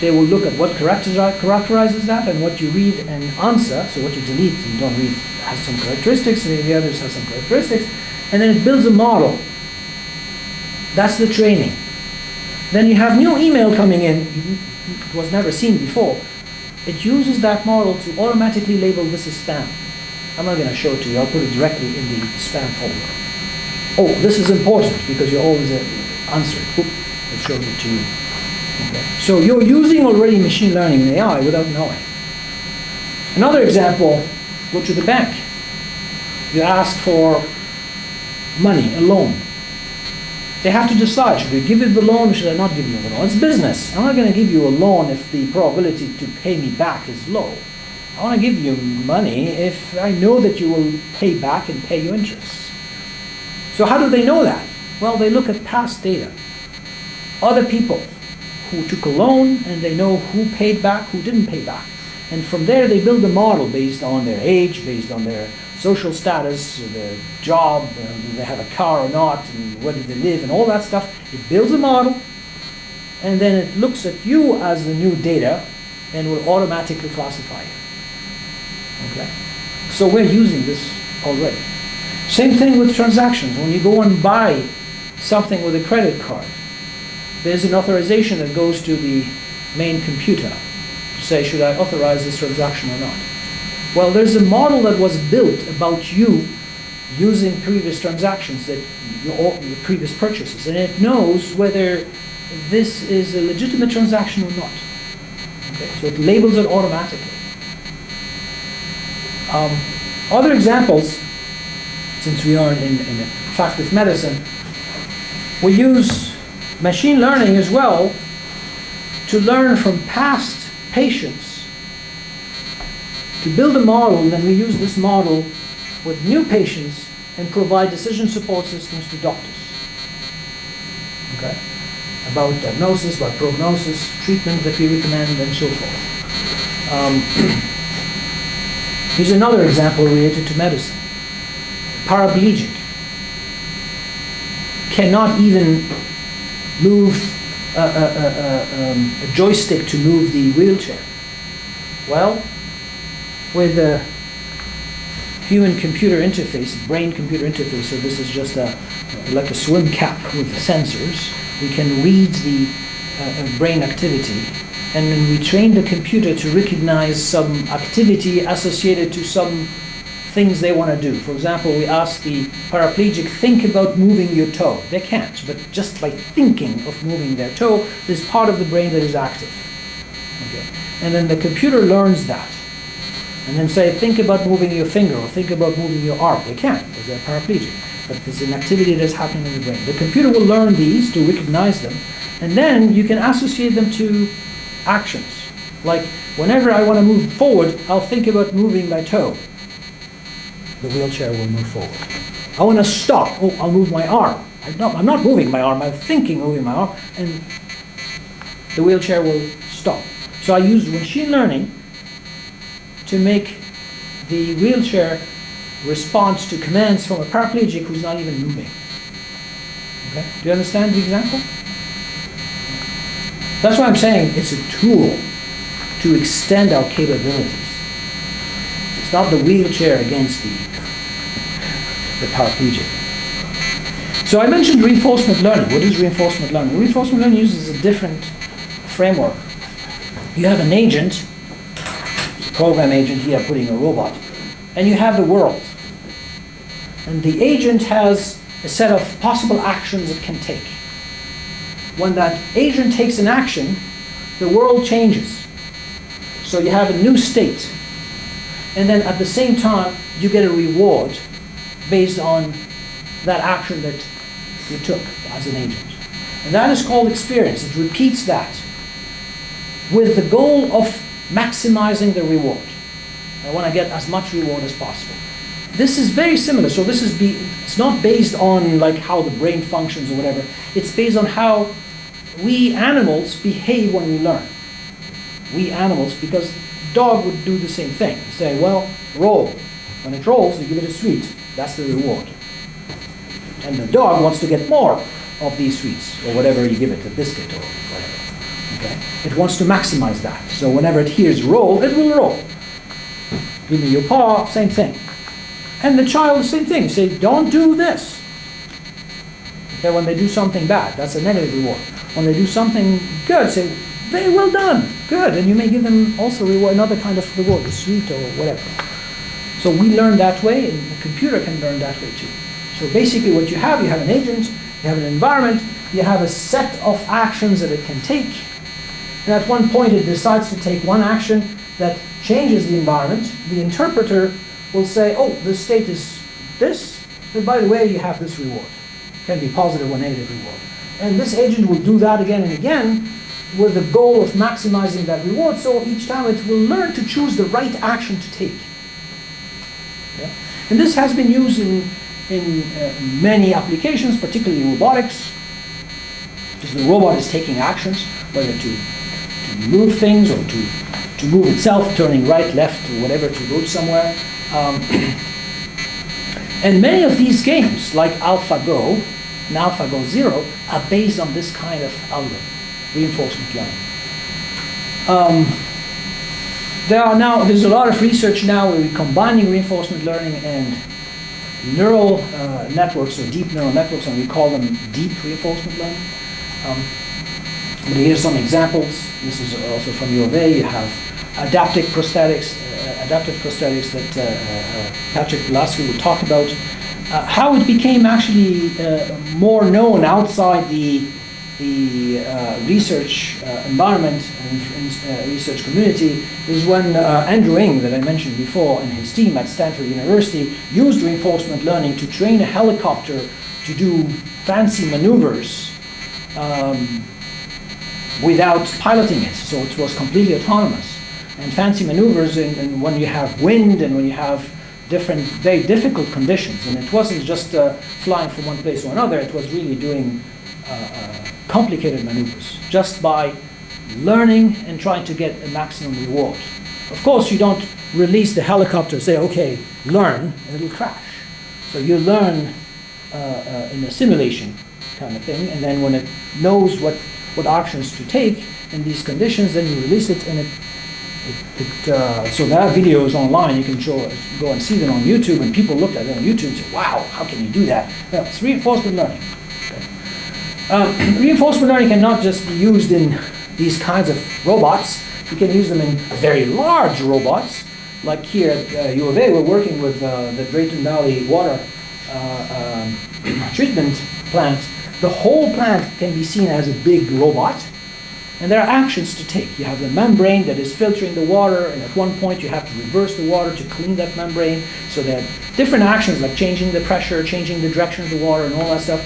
they will look at what characterizes that, and what you read and answer, so what you delete and don't read has some characteristics, and the others have some characteristics, and then it builds a model. That's the training. Then you have new email coming in, it was never seen before. It uses that model to automatically label this as spam. I'm not going to show it to you, I'll put it directly in the spam folder. Oh, this is important because you always answer it. Oop, it shows it to you. Okay. So you're using already machine learning and AI without knowing. Another example, go to the bank. You ask for money, a loan. They have to decide, should we give you the loan or should I not give you the loan? It's business. I'm not going to give you a loan if the probability to pay me back is low. I want to give you money if I know that you will pay back and pay your interest. So how do they know that? Well, they look at past data. Other people who took a loan, and they know who paid back, who didn't pay back. And from there they build a model based on their age, based on their social status, the job, do they have a car or not, and where do they live, and all that stuff. It builds a model, and then it looks at you as the new data and will automatically classify you. Okay? So we're using this already. Same thing with transactions. When you go and buy something with a credit card, there's an authorization that goes to the main computer to say, should I authorize this transaction or not? Well, there's a model that was built about you using previous transactions, that your previous purchases, and it knows whether this is a legitimate transaction or not. Okay, so it labels it automatically. Other examples, since we are in fact with medicine, we use machine learning as well to learn from past patients, to build a model, and then we use this model with new patients and provide decision support systems to doctors. Okay? About diagnosis, about prognosis, treatment that we recommend, and so forth. Here's another example related to medicine. Paraplegic cannot even move a joystick to move the wheelchair. Well, with the human-computer interface, brain-computer interface, so this is just like a swim cap with sensors, we can read the brain activity, and then we train the computer to recognize some activity associated to some things they want to do. For example, we ask the paraplegic, think about moving your toe. They can't, but just by thinking of moving their toe, there's part of the brain that is active. Okay. And then the computer learns that. And then say, think about moving your finger, or think about moving your arm. They can't, because they're paraplegic. But there's an activity that's happening in the brain. The computer will learn these to recognize them, and then you can associate them to actions. Like, whenever I want to move forward, I'll think about moving my toe. The wheelchair will move forward. I want to stop. Oh, I'll move my arm. I'm not moving my arm. I'm thinking moving my arm, and the wheelchair will stop. So I use machine learning to make the wheelchair respond to commands from a paraplegic who's not even moving. Okay? Do you understand the example? That's why I'm saying it's a tool to extend our capabilities. It's not the wheelchair against the paraplegic. So I mentioned reinforcement learning. What is reinforcement learning? Reinforcement learning uses a different framework. You have an agent, a program agent here putting a robot, and you have the world. And the agent has a set of possible actions it can take. When that agent takes an action, the world changes. So you have a new state. And then at the same time, you get a reward based on that action that you took as an agent. And that is called experience. It repeats that with the goal of maximizing the reward. I want to get as much reward as possible. This is very similar. So this is it's not based on like how the brain functions or whatever. It's based on how we animals behave when we learn. We animals, because dog would do the same thing. Say, well, roll. When it rolls, you give it a sweet. That's the reward. And the dog wants to get more of these sweets, or whatever you give it, a biscuit or whatever. Okay? It wants to maximize that. So whenever it hears roll, it will roll. Give me your paw, same thing. And the child, same thing. You say, don't do this. Okay, when they do something bad, that's a negative reward. When they do something good, say, very well done, good. And you may give them also reward, another kind of reward, a sweet or whatever. So we learn that way, and the computer can learn that way too. So basically what you have an agent, you have an environment, you have a set of actions that it can take. And at one point it decides to take one action that changes the environment. The interpreter will say, oh, this state is this, but by the way, you have this reward. It can be positive or negative reward. And this agent will do that again and again with the goal of maximizing that reward, so each time it will learn to choose the right action to take. Yeah? And this has been used in many applications, particularly robotics, because the robot is taking actions, whether to move things or to move itself, turning right, left, or whatever, to go somewhere. And many of these games, like AlphaGo and Alphago Zero, are based on this kind of algorithm, reinforcement learning. There's a lot of research now where we're combining reinforcement learning and neural networks, or deep neural networks, and we call them deep reinforcement learning. But here's some examples. This is also from U of A. You have adaptive prosthetics that Patrick Pulaski will talk about. How it became actually more known outside the research environment and research community is when Andrew Ng, that I mentioned before, and his team at Stanford University used reinforcement learning to train a helicopter to do fancy maneuvers without piloting it, so it was completely autonomous. And fancy maneuvers and when you have wind and when you have different, very difficult conditions, and it wasn't just flying from one place to another, it was really doing complicated maneuvers, just by learning and trying to get a maximum reward. Of course, you don't release the helicopter, say, okay, learn, and it'll crash. So you learn in a simulation kind of thing, and then when it knows what actions to take in these conditions, then you release it, and so there are videos online, you can go and see them on YouTube, and people look at them on YouTube and say, wow, how can you do that? Well, it's reinforcement learning. Reinforcement learning cannot just be used in these kinds of robots. You can use them in very large robots, like here at U of A, we're working with the Drayton Valley water treatment plant. The whole plant can be seen as a big robot, and there are actions to take. You have the membrane that is filtering the water, and at one point you have to reverse the water to clean that membrane. So there are different actions like changing the pressure, changing the direction of the water, and all that stuff.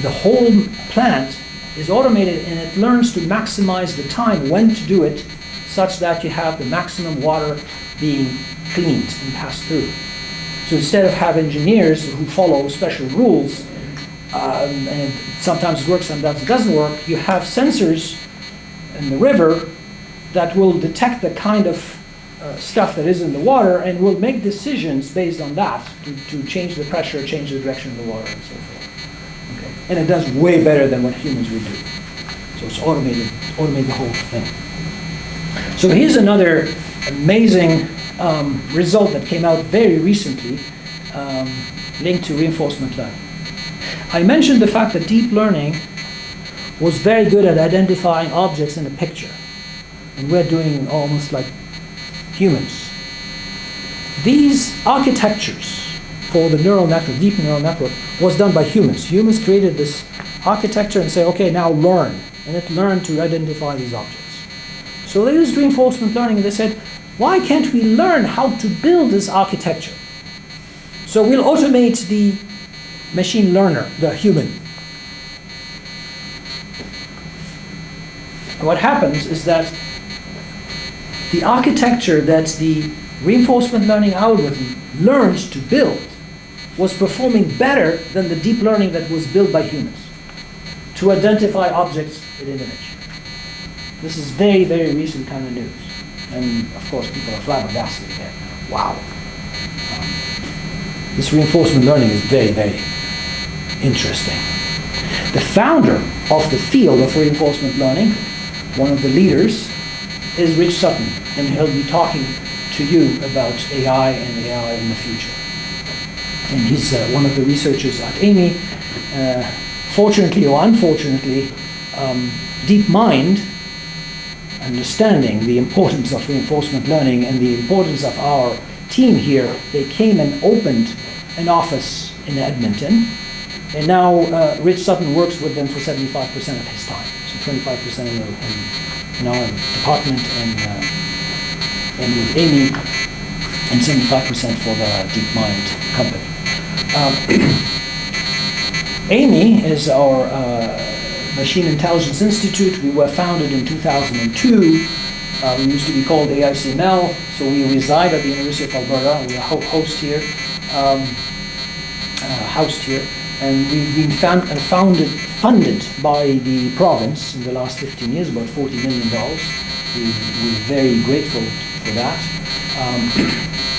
The whole plant is automated, and it learns to maximize the time when to do it, such that you have the maximum water being cleaned and passed through. So instead of have engineers who follow special rules, and it sometimes works, sometimes it doesn't work, you have sensors in the river that will detect the kind of stuff that is in the water and will make decisions based on that to change the pressure, change the direction of the water, and so forth. Okay. And it does way better than what humans would do. So it's automate the whole thing. So here's another amazing result that came out very recently linked to reinforcement learning. I mentioned the fact that deep learning was very good at identifying objects in a picture. And we're doing almost like humans. These architectures for the neural network, deep neural network, was done by humans. Humans created this architecture and say, okay, now learn. And it learned to identify these objects. So they used reinforcement learning and they said, why can't we learn how to build this architecture? So we'll automate the machine learner, the human. And what happens is that the architecture that the reinforcement learning algorithm learns to build was performing better than the deep learning that was built by humans to identify objects in an image. This is very, very recent kind of news. And of course, people are flabbergasted there. Wow. This reinforcement learning is very, very interesting. The founder of the field of reinforcement learning, one of the leaders, is Rich Sutton, and he'll be talking to you about AI and AI in the future. And he's one of the researchers at Amy. Fortunately or unfortunately, DeepMind, understanding the importance of reinforcement learning and the importance of our team here, they came and opened an office in Edmonton. And now Rich Sutton works with them for 75% of his time. So 25% in our department and with Amy, and 75% for the DeepMind company. Amy is our Machine Intelligence Institute. We were founded in 2002. We used to be called AICML, so we reside at the University of Alberta. We are housed here, and we've been funded by the province in the last 15 years, about $40 million. We're very grateful for that.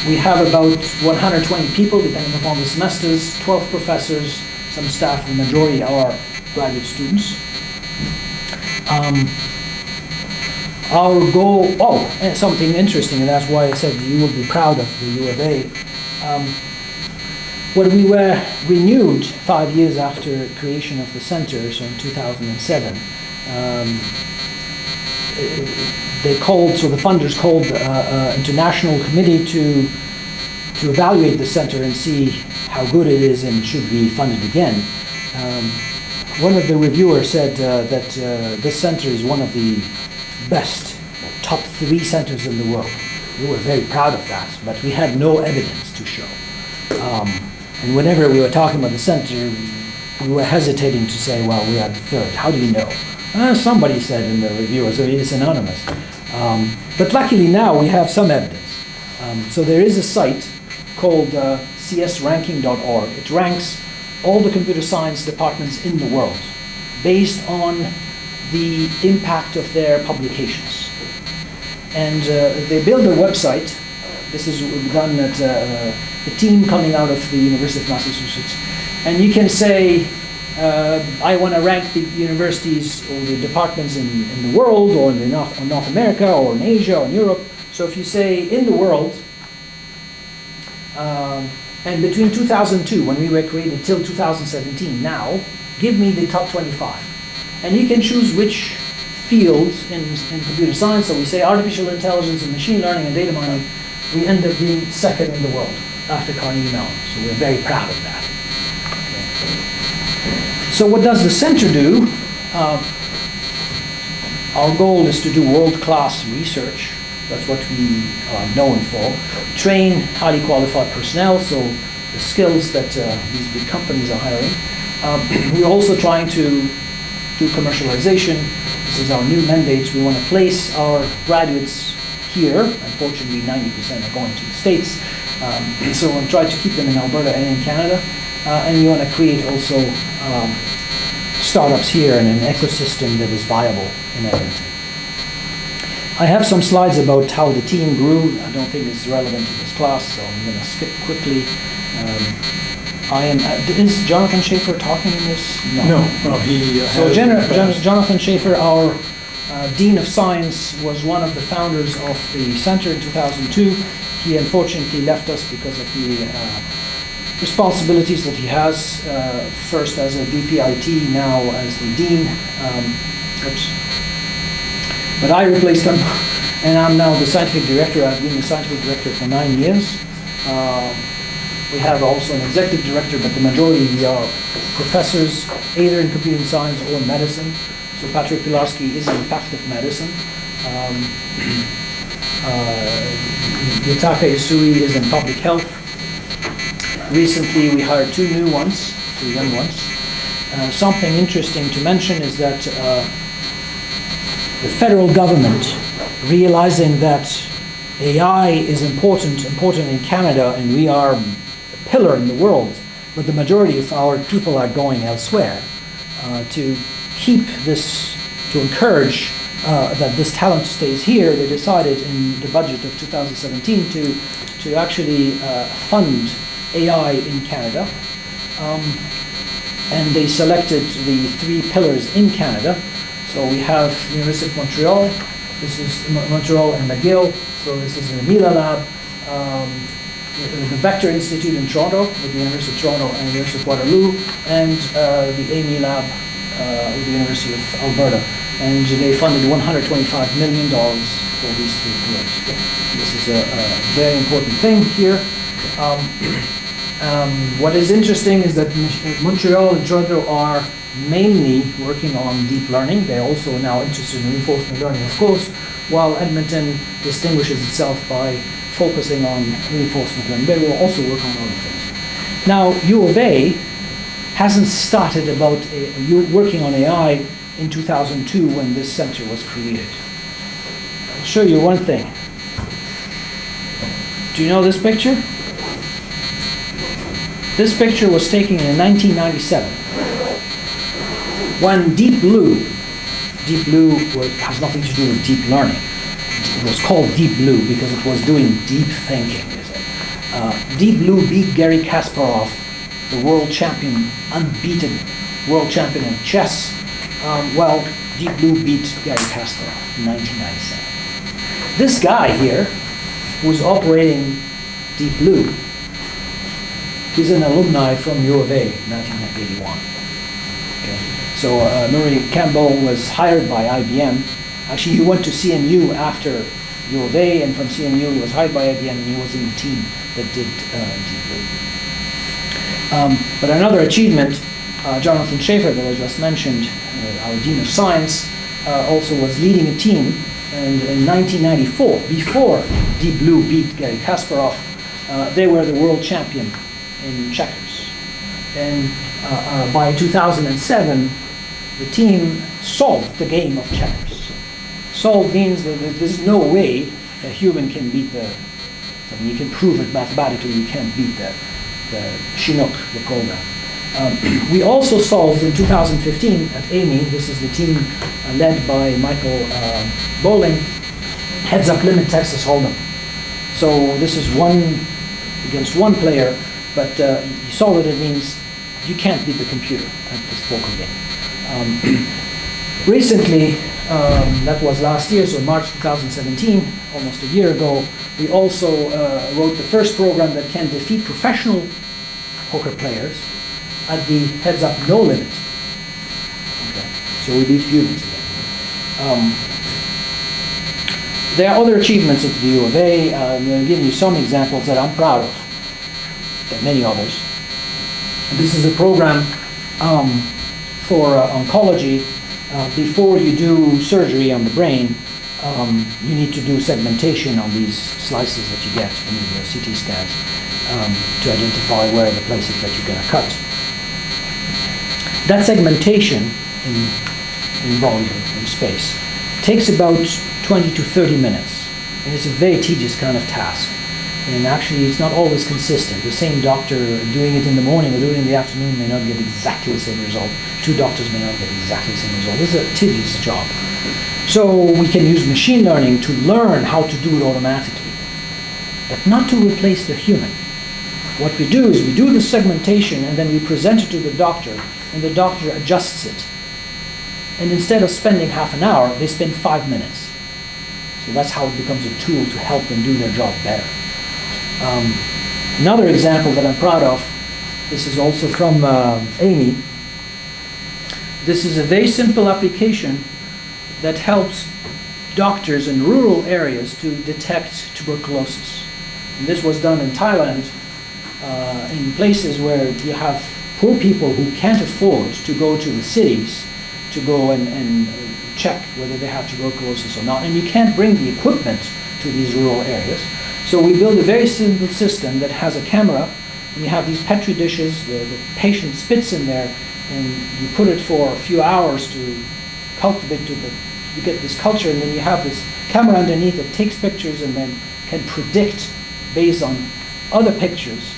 We have about 120 people, depending upon the semesters, 12 professors, some staff, the majority are graduate students. Our goal, and something interesting, and that's why I said you will be proud of the U of A. When we were renewed 5 years after creation of the center, so in 2007, the funders called international committee to evaluate the center and see how good it is and should be funded again. One of the reviewers said that this center is one of the best, top 3 centers in the world. We were very proud of that, but we had no evidence to show. And whenever we were talking about the center, we were hesitating to say, well, we are the 3rd. How do you know? Somebody said in the review, so it's anonymous. But luckily now we have some evidence. So there is a site called csranking.org. It ranks all the computer science departments in the world based on the impact of their publications. And they build a website. This is done at a team coming out of the University of Massachusetts. And you can say, I want to rank the universities or the departments in the world, or in North America, or in Asia, or in Europe. So if you say in the world, and between 2002, when we were created, till 2017, now, give me the top 25. And you can choose which fields in computer science. So we say artificial intelligence and machine learning and data mining. We end up being 2nd in the world after Carnegie Mellon. So we're very proud of that. So what does the center do? Our goal is to do world-class research. That's what we are known for. Train highly qualified personnel, so the skills that these big companies are hiring. We're also trying to do commercialization. This is our new mandate. We want to place our graduates here. Unfortunately, 90% are going to the States. And so we'll try to keep them in Alberta and in Canada. And we want to create also startups here and an ecosystem that is viable in Edmonton. I have some slides about how the team grew. I don't think it's relevant to this class, so I'm going to skip quickly. Is Jonathan Schaefer talking in this? No, he. So Jonathan Schaefer, our Dean of Science, was one of the founders of the center in 2002. He unfortunately left us because of the responsibilities that he has, first as a VP IT, now as the Dean. But I replaced him, and I'm now the scientific director. I've been the scientific director for 9 years. We have also an executive director, but the majority we are professors, either in computing science or in medicine. So Patrick Pilarski is in faculty of medicine. Yutaka Isui is in public health. Recently we hired 2 new ones, 2 young ones. Something interesting to mention is that the federal government, realizing that AI is important in Canada, and we are a pillar in the world, but the majority of our people are going elsewhere, to keep this, to encourage that this talent stays here, they decided in the budget of 2017 to actually fund AI in Canada. And they selected the 3 pillars in Canada. So we have University of Montreal, this is Montreal and McGill, so this is the Mila Lab, the Vector Institute in Toronto with the University of Toronto and the University of Waterloo, and the AMI Lab with the University of Alberta. And they funded $125 million for these 3 pillars. This is a very important thing here. What is interesting is that Montreal and Toronto are mainly working on deep learning. They're also now interested in reinforcement learning, of course, while Edmonton distinguishes itself by focusing on reinforcement learning. They will also work on other things. Now, U of A hasn't started about working on AI in 2002 when this center was created. I'll show you one thing. Do you know this picture? This picture was taken in 1997. When Deep Blue has nothing to do with deep learning. was called Deep Blue because it was doing deep thinking. Deep Blue beat Garry Kasparov, the world champion, unbeaten world champion in chess. Well, Deep Blue beat Garry Kasparov in 1997. This guy here, who's operating Deep Blue, he's an alumni from U of A, 1981. Okay. So Murray Campbell was hired by IBM. Actually, he went to CMU after U of A, and from CMU he was hired by IBM, and he was in the team that did Deep Blue. But another achievement, Jonathan Schaefer, that I just mentioned, our Dean of Science, also was leading a team. And in 1994, before Deep Blue beat Garry Kasparov, they were the world champion in checkers. And by 2007, the team solved the game of checkers. Solved means that there's no way a human can beat I mean, you can prove it mathematically, you can't beat the Chinook, the program. We also solved in 2015 at Amy, this is the team led by Michael Bowling, heads-up limit Texas Hold'em. So this is one against one player, but you solve it means you can't beat the computer at this poker game. Recently, that was last year, so March 2017, almost a year ago, we also wrote the first program that can defeat professional poker players at the heads-up no limit. Okay. So we beat humans again. There are other achievements at the U of A. I'm going to give you some examples that I'm proud of. There are many others. This is a program for oncology. Before you do surgery on the brain, you need to do segmentation on these slices that you get from the CT scans to identify where are the places that you're going to cut. That segmentation in volume, in space, takes about 20 to 30 minutes. And it's a very tedious kind of task. And actually, it's not always consistent. The same doctor doing it in the morning or doing it in the afternoon may not get exactly the same result. Two doctors may not get exactly the same result. This is a tedious job. So we can use machine learning to learn how to do it automatically, but not to replace the human. What we do is we do the segmentation and then we present it to the doctor, and the doctor adjusts it. And instead of spending half an hour, they spend 5 minutes. So that's how it becomes a tool to help them do their job better. Another example that I'm proud of, this is also from Amy. This is a very simple application that helps doctors in rural areas to detect tuberculosis. And this was done in Thailand, in places where you have poor people who can't afford to go to the cities to go and check whether they have tuberculosis or not. And you can't bring the equipment to these rural areas. So we build a very simple system that has a camera, and you have these petri dishes, the patient spits in there, and you put it for a few hours to cultivate you get this culture, and then you have this camera underneath that takes pictures and then can predict based on other pictures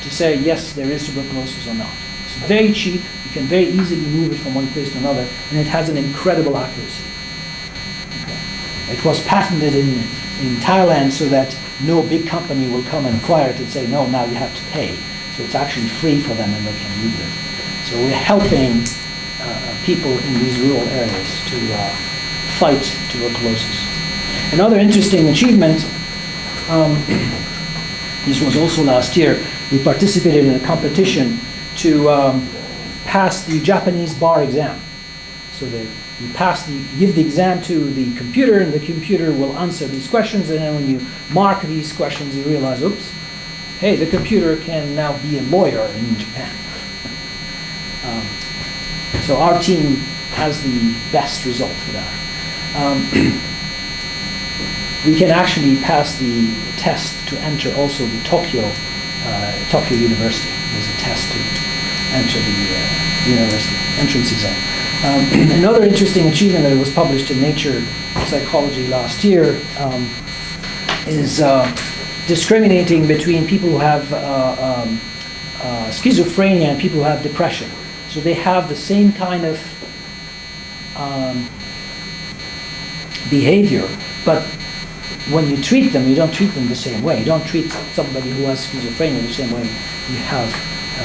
to say, yes, there is tuberculosis or not. It's very cheap, you can very easily move it from one place to another, and it has an incredible accuracy. Okay. It was patented in Thailand so that no big company will come and acquire it and say, no, now you have to pay. So it's actually free for them and they can use it. So we're helping people in these rural areas to fight tuberculosis. Another interesting achievement, this was also last year, we participated in a competition to pass the Japanese bar exam. So you give the exam to the computer, and the computer will answer these questions, and then when you mark these questions, you realize, oops, hey, the computer can now be a lawyer in Japan. So our team has the best result for that. We can actually pass the test to enter also the Tokyo University. There's a test to enter the university entrance exam. Another interesting achievement that was published in Nature Psychology last year is discriminating between people who have schizophrenia and people who have depression. So they have the same kind of behavior, but when you treat them, you don't treat them the same way. You don't treat somebody who has schizophrenia the same way you have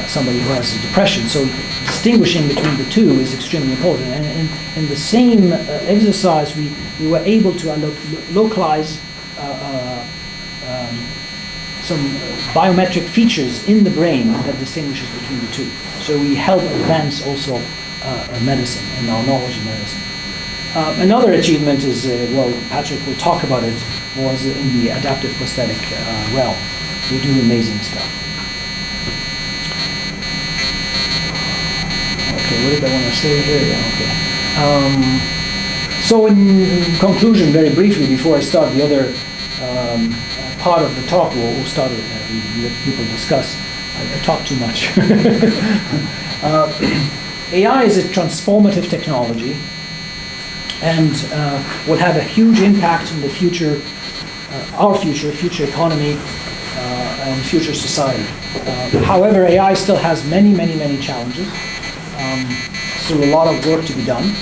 somebody who has depression. So distinguishing between the two is extremely important. And in the same exercise, we were able to localize some biometric features in the brain that distinguishes between the two. So we help advance also medicine and our knowledge of medicine. Another achievement is, well, Patrick will talk about it, was in the adaptive prosthetic realm. We do amazing stuff. Okay, what did I want to say here? Yeah, okay. So in conclusion, very briefly, before I start the other part of the talk, we'll start let people discuss. I talk too much. AI is a transformative technology and will have a huge impact in the future, our future economy, and future society. However, AI still has many challenges. Still a lot of work to be done.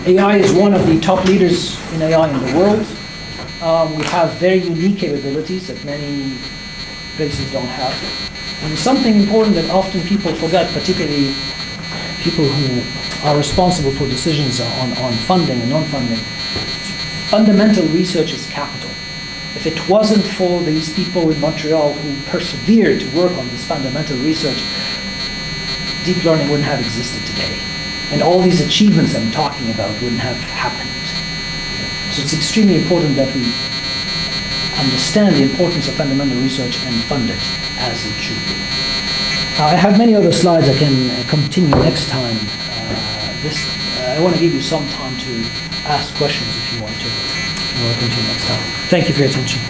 AI is one of the top leaders in AI in the world. We have very unique capabilities that many places don't have. And something important that often people forget, particularly people who are responsible for decisions on funding and non-funding, fundamental research is capital. If it wasn't for these people in Montreal who persevered to work on this fundamental research, deep learning wouldn't have existed today. And all these achievements I'm talking about wouldn't have happened. So it's extremely important that we understand the importance of fundamental research and fund it as it should be. I have many other slides I can continue next time. I want to give you some time to ask questions if you want to. We'll continue next time. Thank you for your attention.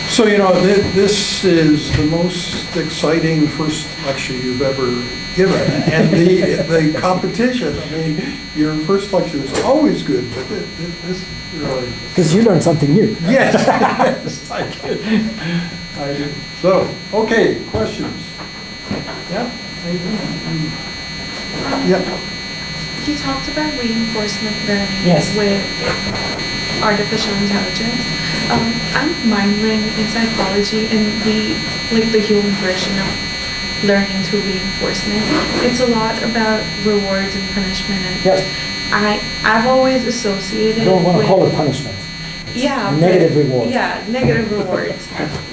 So, this is the most exciting first lecture you've ever given. And the competition, I mean, your first lecture is always good, but this really... Because you learned something new. Yes, yes, I did. So, okay, questions? Yeah? Yeah. You talked about reinforcement learning Yes. with artificial intelligence. I'm minoring in psychology, and the human version of learning through reinforcement. It's a lot about rewards and punishment, and Yes. I've always associated. I don't want to with, call it punishment. Yeah. Negative rewards. Yeah, negative rewards.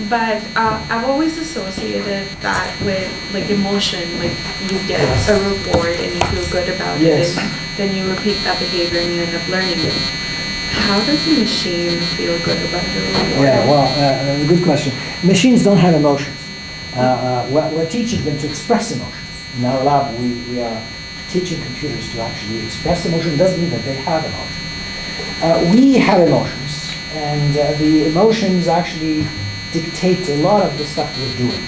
But I've always associated that with like emotion, like you get Yes. a reward and you feel good about Yes. it, and then you repeat that behavior and you end up learning it. How does a machine feel good about a reward? Yeah, well, good question. Machines don't have emotions. We're teaching them to express emotions. In our lab, we are teaching computers to actually express emotion. It doesn't mean that they have emotion. We have emotions, and the emotions actually dictate a lot of the stuff we're doing.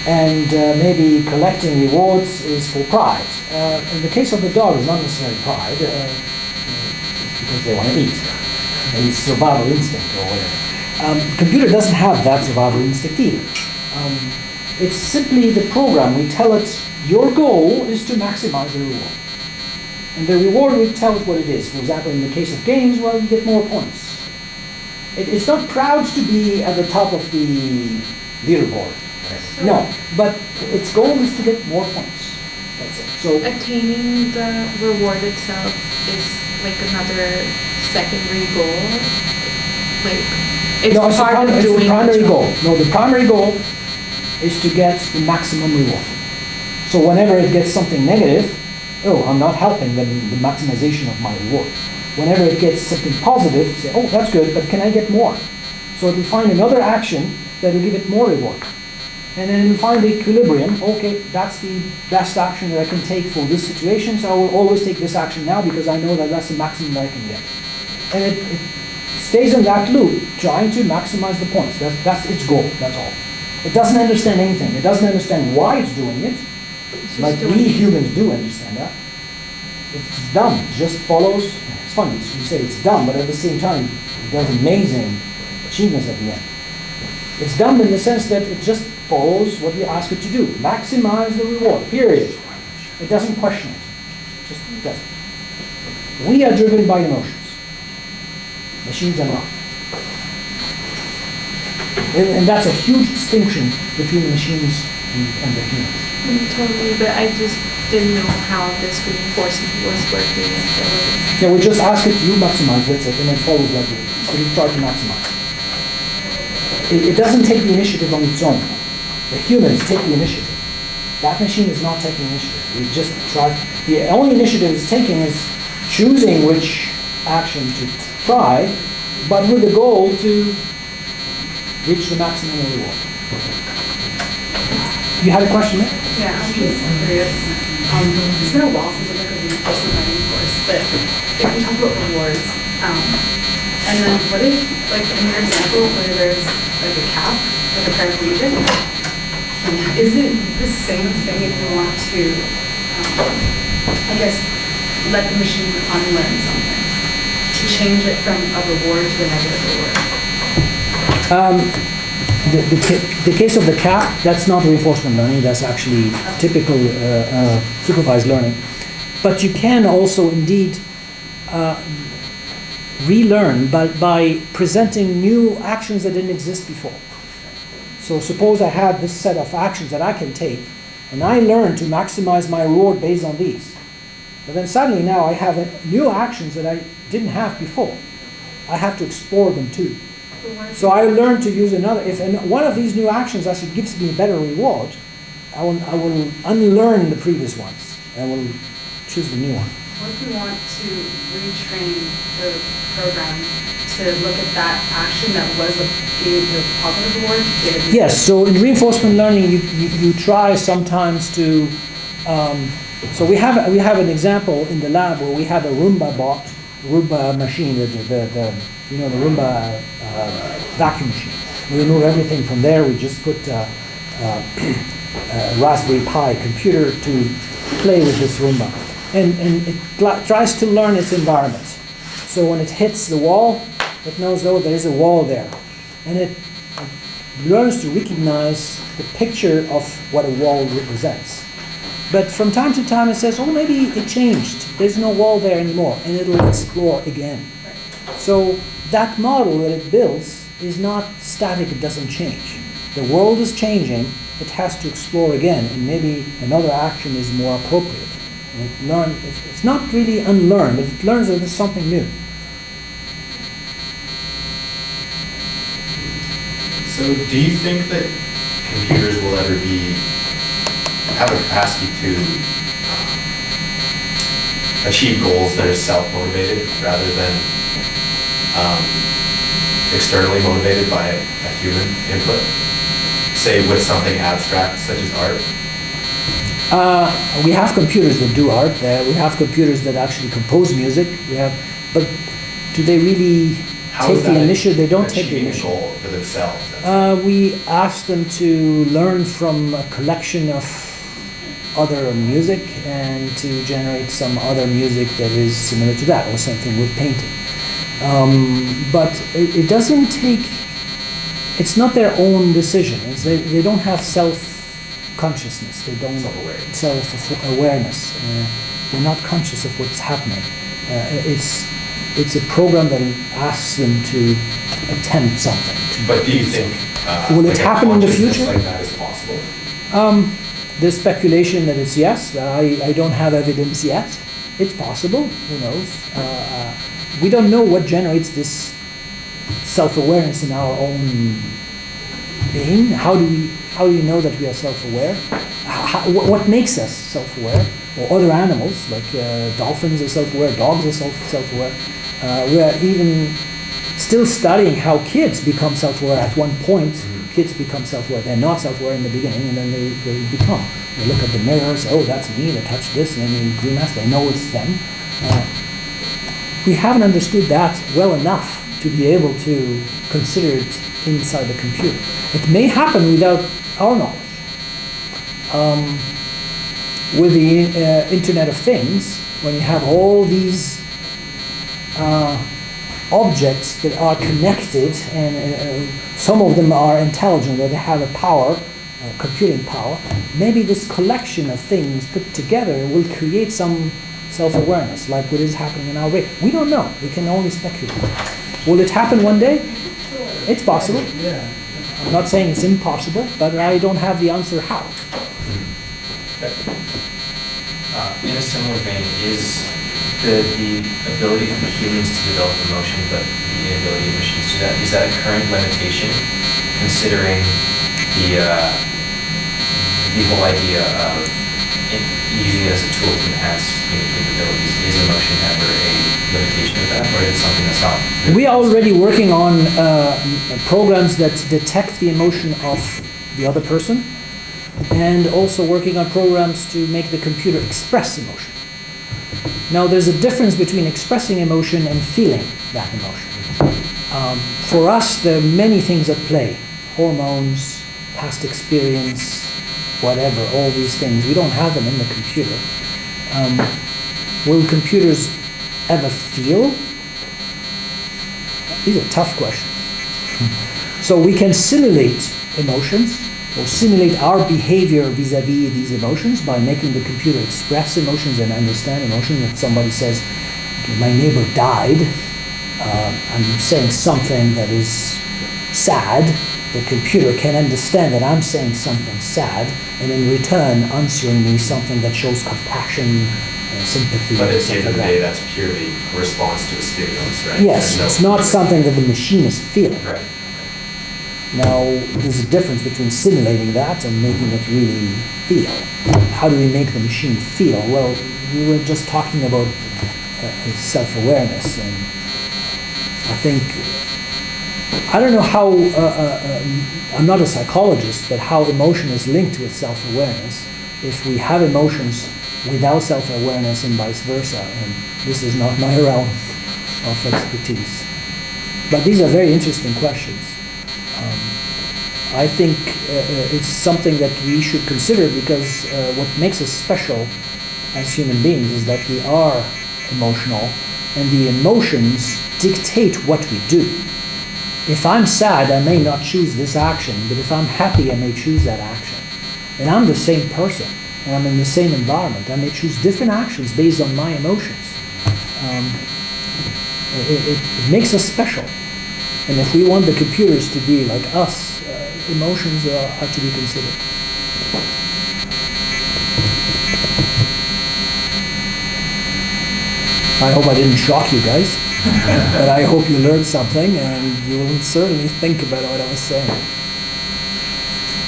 Maybe collecting rewards is for pride. In the case of the dog, it's not necessarily pride. Because they want to eat. Maybe it's survival instinct or whatever. Computer doesn't have that survival instinct either. It's simply the program. We tell it, your goal is to maximize the reward. And the reward, we tell it what it is. For example, in the case of games, well, you get more points. It's not proud to be at the top of the leaderboard. No, but its goal is to get more points. That's it. So attaining the reward itself is like another secondary goal. Like it's no, part of it's doing the primary the job. goal. No, the primary goal is to get the maximum reward. So whenever it gets something negative, oh, I'm not helping the maximization of my reward. Whenever it gets something positive, say, oh, that's good, but can I get more? So it will find another action that will give it more reward. And then it will find the equilibrium. Okay, that's the best action that I can take for this situation, so I will always take this action now because I know that that's the maximum that I can get. And it stays in that loop, trying to maximize the points. That's its goal, that's all. It doesn't understand anything. It doesn't understand why it's doing it. Like we humans do understand that. It's dumb. It just follows. It's funny, you say it's dumb, but at the same time, it does amazing achievements at the end. It's dumb in the sense that it just follows what you ask it to do. Maximize the reward, period. It doesn't question it. It just does it. We are driven by emotions. Machines are not. And that's a huge distinction between the machines and the humans. Totally, but I just didn't know how this reinforcement was working. Yeah, we just ask it, you maximize, that's it, and it follows that rule. So you try to maximize. It doesn't take the initiative on its own. The humans take the initiative. That machine is not taking initiative. We just try. The only initiative it's taking is choosing which action to try, but with the goal to reach the maximum reward. You had a question there? Yeah, I'm just curious. It's been a while since I took a reinforcement learning course, but if we talk about rewards, and then what if, like in your example, where there's like a cap, like a paraplegic, is it the same thing if you want to, I guess, let the machine unlearn something, to change it from a reward to a negative reward? The case of the cap, that's not reinforcement learning, that's actually typical supervised learning. But you can also indeed relearn by presenting new actions that didn't exist before. So suppose I had this set of actions that I can take, and I learn to maximize my reward based on these. But then suddenly now I have new actions that I didn't have before. I have to explore them too. So I learn to use another. If one of these new actions actually gives me a better reward, I will unlearn the previous ones. I will choose the new one. What if we want to retrain the program to look at that action that was gave the positive reward to give it? Yes. So in reinforcement learning, you try sometimes to. So we have an example in the lab where we have a Roomba machine, the Roomba vacuum machine. We remove everything from there. We just put a Raspberry Pi computer to play with this Roomba. And it tries to learn its environment. So when it hits the wall, it knows, oh, there's a wall there. And it learns to recognize the picture of what a wall represents. But from time to time it says, oh, maybe it changed. There's no wall there anymore. And it'll explore again. So that model that it builds is not static, it doesn't change. The world is changing, it has to explore again, and maybe another action is more appropriate. And it's not really unlearned, but it learns that there's something new. So do you think that computers will ever have a capacity to achieve goals that are self-motivated rather than externally motivated by a human input, say with something abstract such as art? We have computers that do art. We have computers that actually compose music. But do they really take the initiative? They don't take the initiative. Goal for themselves. We ask them to learn from a collection of other music and to generate some other music that is similar to that, or same thing with painting. But it doesn't take, it's not their own decision. They don't have self-consciousness. They don't self-awareness. They're not conscious of what's happening. It's a program that asks them to attempt something. But do you think will it happen in the future? Like that is possible? There's speculation that it's yes. I don't have evidence yet. It's possible. Who knows? We don't know what generates this self-awareness in our own being. How do you know that we are self-aware? What makes us self-aware? Or other animals, like dolphins are self-aware, dogs are self-aware. We are even still studying how kids become self-aware. At one point, kids become self-aware. They're not self-aware in the beginning, and then they become. They look at the mirrors, oh, that's me, they touch this, and then they grimace, they know it's them. We haven't understood that well enough to be able to consider it inside the computer. It may happen without our knowledge. With the Internet of Things, when you have all these objects that are connected, and some of them are intelligent, or they have a power, computing power, maybe this collection of things put together will create some self-awareness, like what is happening in our brain. We don't know. We can only speculate. Will it happen one day? It's possible. I'm not saying it's impossible, but I don't have the answer how. In a similar vein, is the ability for humans to develop emotion, but the inability of machines to do that, is that a current limitation, considering the whole idea of using it as a tool to enhance human capabilities? Is emotion ever a limitation of that, or is it something that's not? We are already working on programs that detect the emotion of the other person, and also working on programs to make the computer express emotion. Now, there's a difference between expressing emotion and feeling that emotion. For us, there are many things at play. Hormones, past experience, whatever, all these things. We don't have them in the computer. Will computers ever feel? These are tough questions. So we can simulate emotions, or simulate our behavior vis-a-vis these emotions by making the computer express emotions and understand emotions. If somebody says, okay, my neighbor died, I'm saying something that is sad, the computer can understand that I'm saying something sad, and in return answering me something that shows compassion, sympathy. But at the end something of the like day, that. that's purely a response to a stimulus, right? Yes, There's it's no- not something that the machine is feeling. Right. Now, there's a difference between simulating that and making it really feel. How do we make the machine feel? Well, we were just talking about self-awareness, and I think, I don't know how, I'm not a psychologist, but how emotion is linked with self-awareness. If we have emotions without self-awareness and vice versa, and this is not my realm of expertise. But these are very interesting questions. I think it's something that we should consider, because what makes us special as human beings is that we are emotional, and the emotions dictate what we do. If I'm sad, I may not choose this action, but if I'm happy, I may choose that action. And I'm the same person, and I'm in the same environment. I may choose different actions based on my emotions. It makes us special. And if we want the computers to be like us, emotions are to be considered. I hope I didn't shock you guys, but I hope you learned something, and you will certainly think about what I was saying.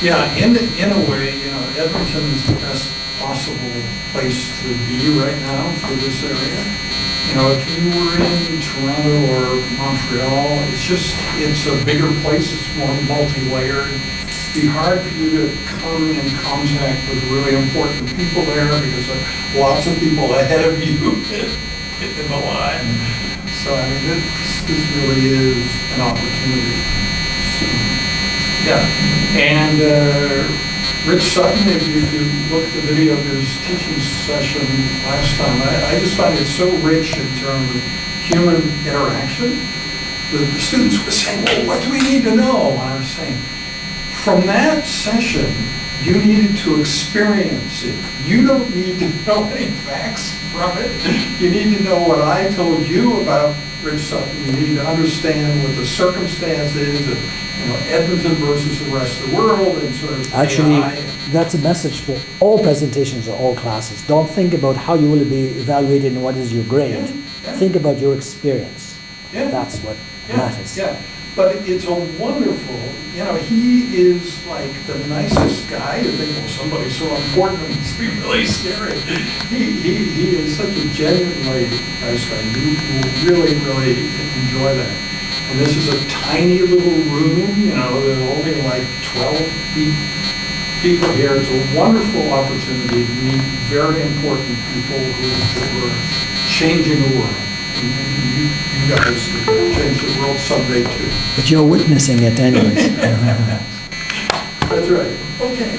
Yeah, in a way, Edmonton is the best possible place to be right now for this area. If you were in Toronto or Montreal, it's a bigger place, it's more multi-layered. It'd be hard for you to come in contact with really important people there, because lots of people ahead of you in the line. So, this really is an opportunity. So, yeah, and Rich Sutton, if you look at the video of his teaching session last time, I just find it so rich in terms of human interaction. The students were saying, well, what do we need to know? And I was saying, from that session, you needed to experience it. You don't need to know any facts from it. You need to know what I told you about Rich Sutton. You need to understand what the circumstance is, and Edmonton versus the rest of the world, and sort of Actually, AI. that's a message for all presentations or all classes. Don't think about how you will be evaluated and what is your grade. Yeah. Think about your experience. Yeah. That's what Yeah, matters. yeah, but it's a wonderful, he is like the nicest guy. You think, well, somebody so important must be really scary. He is such a genuinely nice guy. You will really, really enjoy that. And this is a tiny little room, there's only like 12 people here. It's a wonderful opportunity to meet very important people who are changing the world. And you guys could change the world someday too. But you're witnessing it anyways. That's right. Okay.